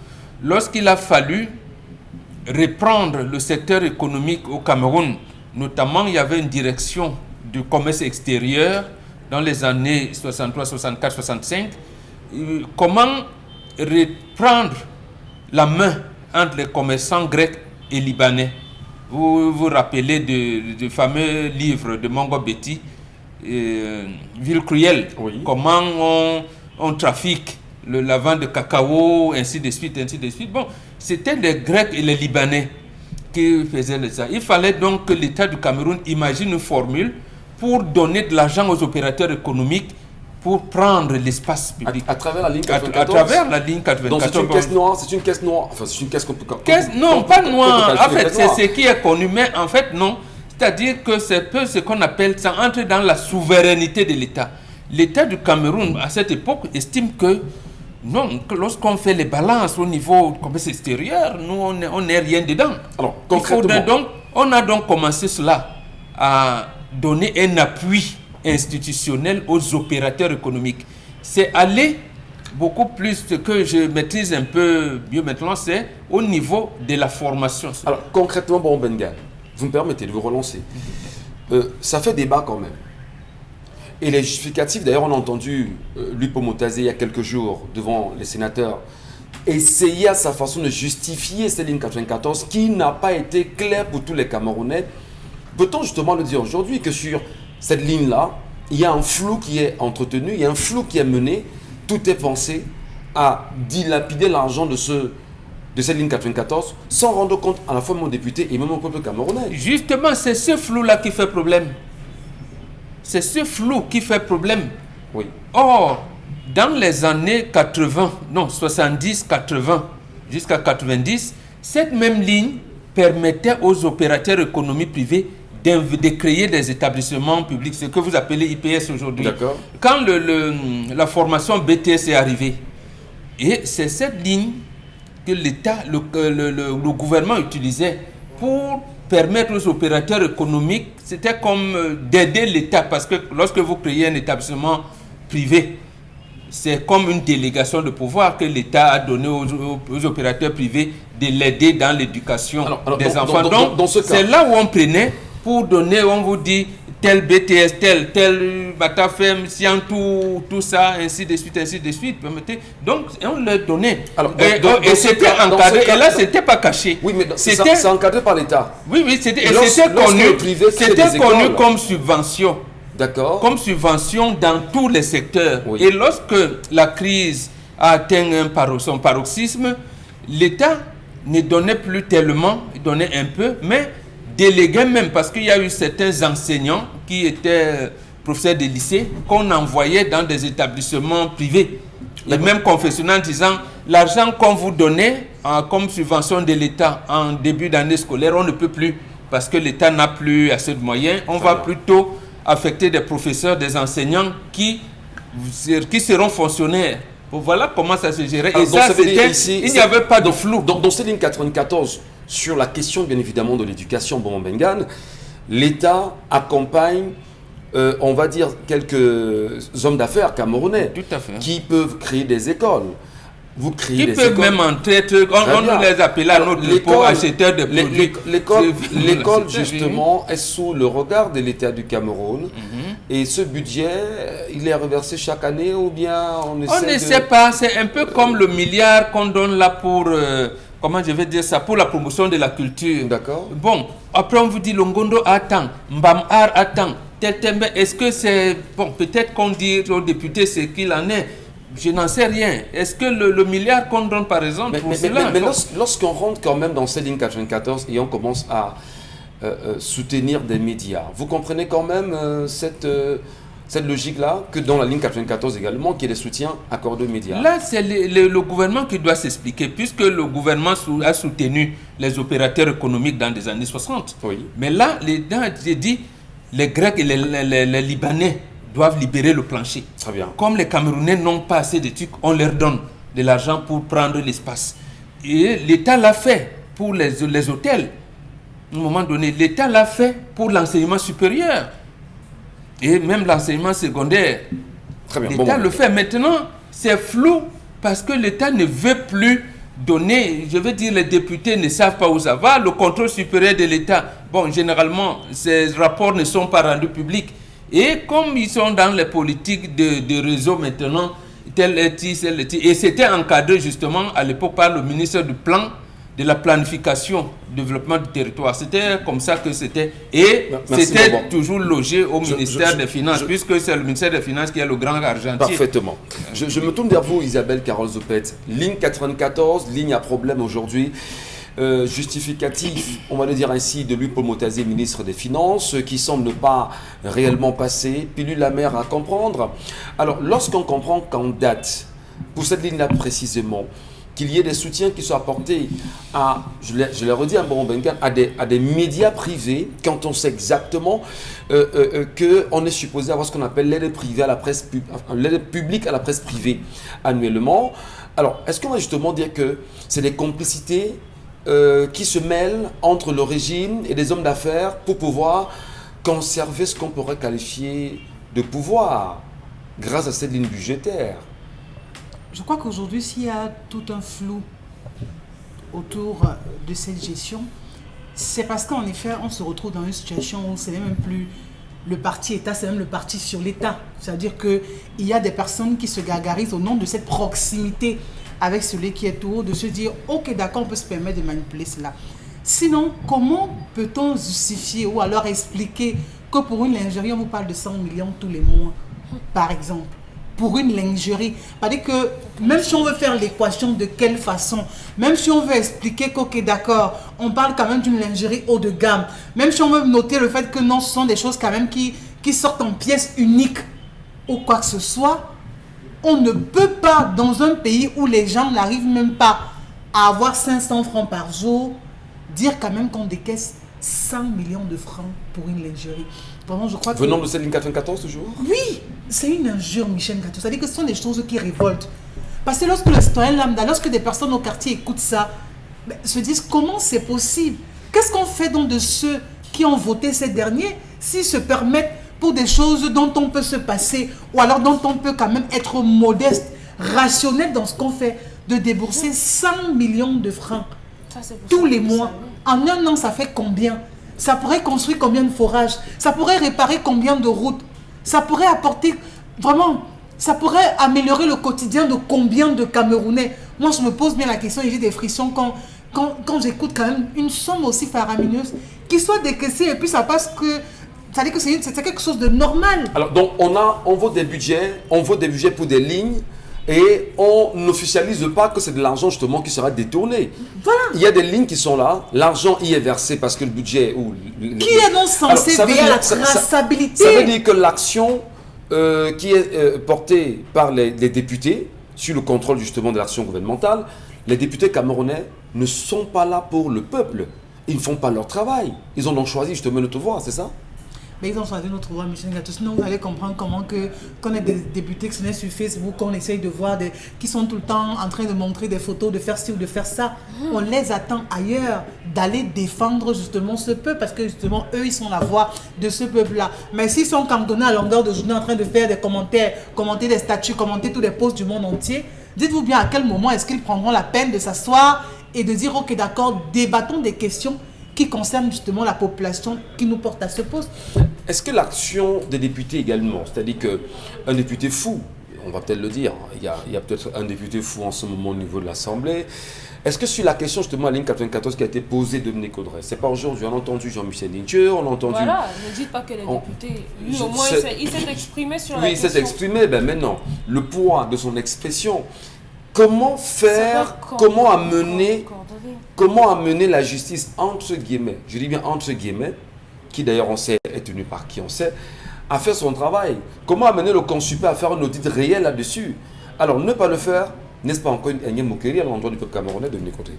Lorsqu'il a fallu reprendre le secteur économique au Cameroun, notamment il y avait une direction du commerce extérieur dans les années 63, 64, 65. Comment reprendre la main entre les commerçants grecs et libanais? Vous vous rappelez du fameux livre de Mongo Betty, Ville cruelle, oui. Comment on trafique la vente de cacao, ainsi de suite, ainsi de suite. Bon, c'était les Grecs et les Libanais qui faisaient ça. Il fallait donc que l'État du Cameroun imagine une formule pour donner de l'argent aux opérateurs économiques pour prendre l'espace public. À travers la ligne 94. À travers la ligne 94. Donc c'est une caisse noire, c'est une caisse noire. Enfin, c'est une caisse qu'on peut... Non, pas noire. En fait, c'est ce qui est connu, mais en fait, non. C'est-à-dire que c'est peu ce qu'on appelle, ça entre dans la souveraineté de l'État. L'État du Cameroun, à cette époque, estime que non, que lorsqu'on fait les balances au niveau du commerce extérieur, nous, on n'est rien dedans. Alors, concrètement... On a donc commencé cela, à donner un appui institutionnel aux opérateurs économiques. C'est aller beaucoup plus, ce que je maîtrise un peu mieux maintenant, c'est au niveau de la formation. Alors, concrètement, bon, Bengal, vous me permettez de vous relancer. ça fait débat quand même. Et les justificatifs, d'ailleurs, on a entendu Lupo Motazé il y a quelques jours devant les sénateurs essayer à sa façon de justifier cette ligne 94 qui n'a pas été claire pour tous les Camerounais. Peut-on justement le dire aujourd'hui que sur cette ligne-là, il y a un flou qui est entretenu, il y a un flou qui est mené, tout est pensé à dilapider l'argent de cette ligne 94 sans rendre compte à la fois mon député et même au peuple camerounais. Justement, c'est ce flou-là qui fait problème. C'est ce flou qui fait problème. Oui. Or, dans les années 80, non, 70, 80, jusqu'à 90, cette même ligne permettait aux opérateurs économiques privés de créer des établissements publics, ce que vous appelez IPS aujourd'hui. D'accord. Quand la formation BTS est arrivée, et c'est cette ligne que l'État, le gouvernement utilisait pour permettre aux opérateurs économiques, c'était comme d'aider l'État, parce que lorsque vous créez un établissement privé, c'est comme une délégation de pouvoir que l'État a donné aux opérateurs privés de l'aider dans l'éducation des enfants. Donc, c'est là où on prenait pour donner, on vous dit, tel BTS, tel Batafem, Siantou, tout ça, ainsi de suite, ainsi de suite. Donc, on leur donnait. Et c'était encadré, et là, c'était pas caché. Oui, mais c'est encadré par l'État. Oui, c'était connu comme subvention. D'accord. Comme subvention dans tous les secteurs. Oui. Et lorsque la crise a atteint son paroxysme, l'État ne donnait plus tellement, il donnait un peu, mais déléguait même, parce qu'il y a eu certains enseignants qui étaient professeurs de lycée, qu'on envoyait dans des établissements privés, et même confessionnels, disant l'argent qu'on vous donnait comme subvention de l'État en début d'année scolaire, on ne peut plus, parce que l'État n'a plus assez de moyens, on va plutôt affecter des professeurs, des enseignants qui seront fonctionnaires. Voilà comment ça se gérait. Alors, et ça, il n'y avait pas de flou. Dans cette ligne 94, sur la question bien évidemment de l'éducation, bon Bengan, l'État accompagne, on va dire, quelques hommes d'affaires camerounais qui peuvent créer des écoles. Vous créez des écoles. Qui peuvent même entrer, on nous les appelle à notre dépôt acheteurs de produits. L'école, justement, est sous le regard de l'État du Cameroun. Et ce budget, il est reversé chaque année ou bien on essaie ne sait pas. C'est un peu comme le milliard qu'on donne là pour, comment je vais dire ça, pour la promotion de la culture. D'accord. Bon, après on vous dit Longondo attend, Mbamar attend, est-ce que c'est, bon, peut-être qu'on dit aux députés ce qu'il en est. Je n'en sais rien. Est-ce que le milliard qu'on donne, par exemple, mais lorsqu'on rentre quand même dans cette ligne 94 et on commence à soutenir des médias, vous comprenez quand même cette logique-là, que dans la ligne 94 également, qu'il y ait des soutiens accordés aux médias? Là, c'est le gouvernement qui doit s'expliquer, puisque le gouvernement a soutenu les opérateurs économiques dans les années 60. Oui. Mais là, j'ai dit, les Grecs et les Libanais doivent libérer le plancher. Très bien. Comme les Camerounais n'ont pas assez de trucs, on leur donne de l'argent pour prendre l'espace. Et l'État l'a fait pour les hôtels. À un moment donné, l'État l'a fait pour l'enseignement supérieur. Et même l'enseignement secondaire. Très bien. L'État le fait. Maintenant, c'est flou parce que l'État ne veut plus donner. Je veux dire, les députés ne savent pas où ça va. Le contrôle supérieur de l'État, bon, généralement, ces rapports ne sont pas rendus publics. Et comme ils sont dans les politiques de réseau maintenant, et c'était encadré justement à l'époque par le ministre du Plan, de la planification, développement du territoire. C'était comme ça que c'était. Et c'était toujours logé au ministère des Finances, puisque c'est le ministère des Finances qui est le grand argentier. Parfaitement. Je me tourne vers vous, Isabelle Carole Zopet. Ligne 94, ligne à problème aujourd'hui. Justificatif, on va le dire ainsi, de Lupo Motazé, ministre des Finances, qui semble ne pas réellement passer, pilule amère à comprendre. Alors, lorsqu'on comprend qu'en date, pour cette ligne-là précisément, qu'il y ait des soutiens qui soient apportés à, je l'ai redit à Mbongo-Bengan, à des médias privés, quand on sait exactement qu'on est supposé avoir ce qu'on appelle l'aide privée à la presse, l'aide publique à la presse privée annuellement. Alors, est-ce qu'on va justement dire que c'est des complicités qui se mêlent entre le régime et des hommes d'affaires pour pouvoir conserver ce qu'on pourrait qualifier de pouvoir grâce à cette ligne budgétaire? Je crois qu'aujourd'hui, s'il y a tout un flou autour de cette gestion, C'est parce qu'en effet, on se retrouve dans une situation où ce n'est même plus le parti État, c'est même le parti sur l'État. C'est-à-dire qu'il y a des personnes qui se gargarisent au nom de cette proximité avec celui qui est tout haut, de se dire « Ok, d'accord, on peut se permettre de manipuler cela ». Sinon, comment peut-on justifier ou alors expliquer que pour une lingerie, on vous parle de 100 millions tous les mois, par exemple? Pour une lingerie. C'est-à-dire que même si on veut faire l'équation de quelle façon, même si on veut expliquer qu'ok, d'accord, on parle quand même d'une lingerie haut de gamme, même si on veut noter le fait que non, ce sont des choses quand même qui sortent en pièces uniques ou quoi que ce soit, on ne peut pas, dans un pays où les gens n'arrivent même pas à avoir 500 francs par jour, dire quand même qu'on décaisse 100 millions de francs pour une lingerie. Vraiment, je crois Venant de cette ligne 94 toujours? Oui, c'est une injure, Michel Gato. C'est-à-dire que ce sont des choses qui révoltent. Parce que lorsque le citoyen lambda, lorsque des personnes au quartier écoutent ça, se disent comment c'est possible? Qu'est-ce qu'on fait donc de ceux qui ont voté ces derniers s'ils se permettent pour des choses dont on peut se passer ou alors dont on peut quand même être modeste, rationnel dans ce qu'on fait, de débourser 100 millions de francs tous les mois? En un an, ça fait combien? Ça pourrait construire combien de forages? Ça pourrait réparer combien de routes? Ça pourrait apporter, vraiment, ça pourrait améliorer le quotidien de combien de Camerounais? Moi, je me pose bien la question et j'ai des frissons quand j'écoute quand même une somme aussi faramineuse qui soit décaissée et puis ça passe que... Ça veut dire que c'est quelque chose de normal. Alors, donc, on vote des budgets pour des lignes et on n'officialise pas que c'est de l'argent justement qui sera détourné. Voilà. Il y a des lignes qui sont là, l'argent y est versé parce que le budget... Qui est donc censé veiller à la traçabilité? Ça veut dire que l'action qui est portée par les députés, sur le contrôle justement de l'action gouvernementale, les députés camerounais ne sont pas là pour le peuple. Ils ne font pas leur travail. Ils en ont choisi justement notre voix, c'est ça? Mais ils ont choisi notre voix, Michel Gato. Sinon, vous allez comprendre comment qu'on est des députés qui sont sur Facebook, qu'on essaye de voir, qui sont tout le temps en train de montrer des photos, de faire ci ou de faire ça. On les attend ailleurs, d'aller défendre justement ce peuple, parce que justement, eux, ils sont la voix de ce peuple-là. Mais s'ils sont cantonnés à longueur de journée en train de faire des commentaires, commenter des statuts, commenter tous les posts du monde entier, dites-vous bien à quel moment est-ce qu'ils prendront la peine de s'asseoir et de dire, ok, d'accord, débattons des questions qui concerne justement la population qui nous porte à ce poste. Est-ce que l'action des députés également, c'est-à-dire qu'un député fou, on va peut-être le dire, il y a peut-être un député fou en ce moment au niveau de l'Assemblée, est-ce que sur la question justement à la ligne 94 qui a été posée de Dominique Audrey, c'est pas aujourd'hui, on a entendu Jean-Michel Lintier, on a entendu... Voilà, ne dites pas que les députés, lui au moins il s'est exprimé sur la question. Oui, il s'est exprimé, ben maintenant, le poids de son expression, comment faire, comment amener la justice, entre guillemets, je dis bien entre guillemets, qui d'ailleurs on sait est tenue par qui on sait, à faire son travail. Comment amener le consuper à faire un audit réel là-dessus? Alors ne pas le faire, n'est-ce pas encore une énième moquerie à l'endroit du peuple camerounais de côté?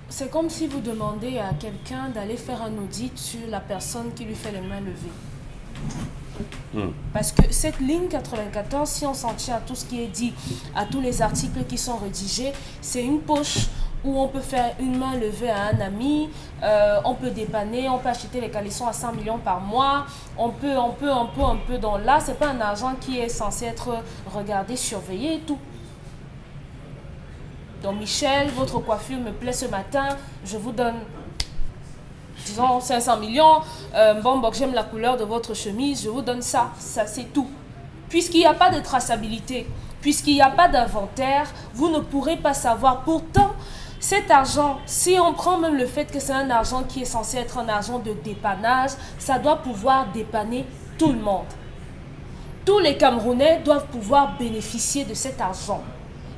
C'est comme si vous demandez à quelqu'un d'aller faire un audit sur la personne qui lui fait les mains levées. Parce que cette ligne 94, si on s'en tient à tout ce qui est dit, à tous les articles qui sont rédigés, c'est une poche où on peut faire une main levée à un ami, on peut dépanner, on peut acheter les calissons à 100 millions par mois, on peut dans là, c'est pas un argent qui est censé être regardé, surveillé et tout. Donc Michel, votre coiffure me plaît ce matin, je vous donne, disons 500 millions, bon, j'aime la couleur de votre chemise, je vous donne ça, ça c'est tout. Puisqu'il n'y a pas de traçabilité, puisqu'il n'y a pas d'inventaire, vous ne pourrez pas savoir. Pourtant, cet argent, si on prend même le fait que c'est un argent qui est censé être un argent de dépannage, ça doit pouvoir dépanner tout le monde. Tous les Camerounais doivent pouvoir bénéficier de cet argent.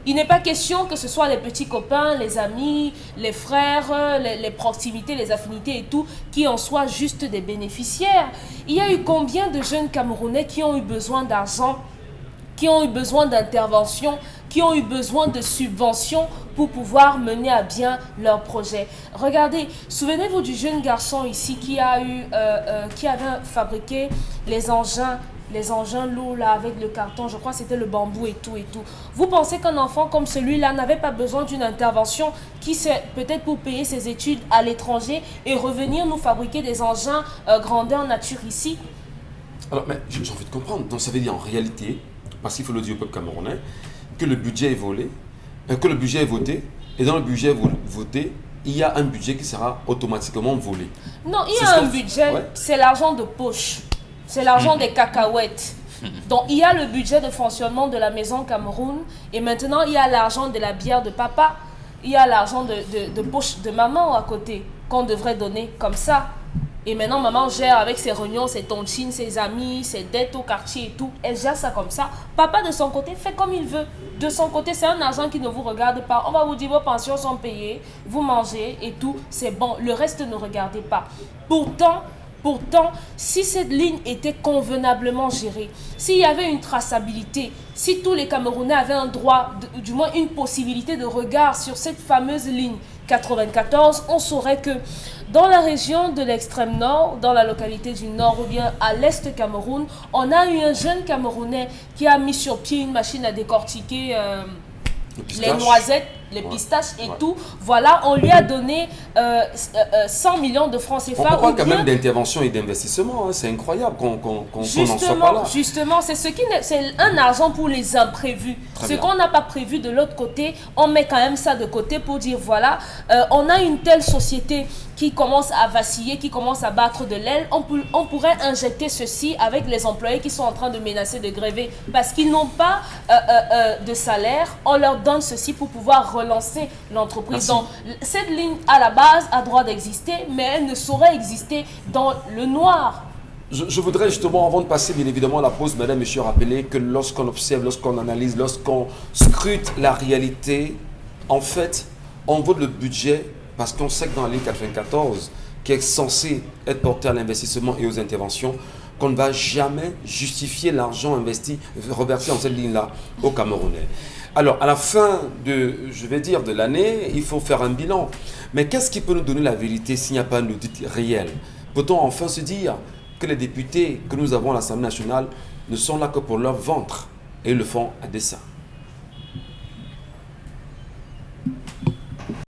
Il n'est pas question que ce soit les petits copains, les amis, les frères, les proximités, les affinités et tout, qui en soient juste des bénéficiaires. Il y a eu combien de jeunes Camerounais qui ont eu besoin d'argent, qui ont eu besoin d'intervention, qui ont eu besoin de subventions pour pouvoir mener à bien leur projet. Regardez, souvenez-vous du jeune garçon ici qui avait fabriqué les engins lourds là avec le carton, je crois que c'était le bambou et tout. Vous pensez qu'un enfant comme celui-là n'avait pas besoin d'une intervention qui c'est peut-être pour payer ses études à l'étranger et revenir nous fabriquer des engins grandeur nature ici? Alors, mais j'ai envie de comprendre. Donc, ça veut dire en réalité, parce qu'il faut le dire au peuple camerounais, que le budget est volé, que le budget est voté, et dans le budget voté, il y a un budget qui sera automatiquement volé. Non, il y C'est a ce un qu'on- budget, Ouais. c'est l'argent de poche, c'est l'argent des cacahuètes. Donc il y a le budget de fonctionnement de la maison Cameroun et maintenant il y a l'argent de la bière de papa, il y a l'argent de poche de maman à côté qu'on devrait donner comme ça. Et maintenant maman gère avec ses réunions, ses tontines, ses amis, ses dettes au quartier et tout, elle gère ça comme ça. Papa de son côté fait comme il veut. De son côté c'est un argent qui ne vous regarde pas. On va vous dire vos pensions sont payées, vous mangez et tout, c'est bon. Le reste ne regardez pas. Pourtant, si cette ligne était convenablement gérée, s'il y avait une traçabilité, si tous les Camerounais avaient un droit, du moins une possibilité de regard sur cette fameuse ligne 94, on saurait que dans la région de l'extrême nord, dans la localité du nord ou bien à l'est Cameroun, on a eu un jeune Camerounais qui a mis sur pied une machine à décortiquer Le les pistache. noisettes, les Ouais. pistaches et Ouais. tout. Voilà, on lui a donné 100 millions de francs On CFA. parle ou quand bien- même d'intervention et d'investissement. Hein. C'est incroyable qu'on n'en soit pas là. Justement, c'est un argent pour les imprévus. Très Ce bien. qu'on n'a pas prévu de l'autre côté, on met quand même ça de côté pour dire voilà, on a une telle société qui commence à vaciller, qui commence à battre de l'aile. On pourrait injecter ceci avec les employés qui sont en train de menacer de gréver parce qu'ils n'ont pas de salaire. On leur donne ceci pour pouvoir relancer l'entreprise. Merci. Donc, cette ligne à la base a droit d'exister, mais elle ne saurait exister dans le noir. Je voudrais justement, avant de passer bien évidemment à la pause, madame, monsieur, rappeler que lorsqu'on observe, lorsqu'on analyse, lorsqu'on scrute la réalité, en fait, on vote le budget parce qu'on sait que dans la ligne 94, qui est censée être portée à l'investissement et aux interventions, qu'on ne va jamais justifier l'argent investi, reversé dans cette ligne-là aux Camerounais. Alors, à la fin de l'année, il faut faire un bilan. Mais qu'est-ce qui peut nous donner la vérité s'il n'y a pas un audit réel? Peut-on enfin se dire que les députés que nous avons à l'Assemblée nationale ne sont là que pour leur ventre et le font à dessein?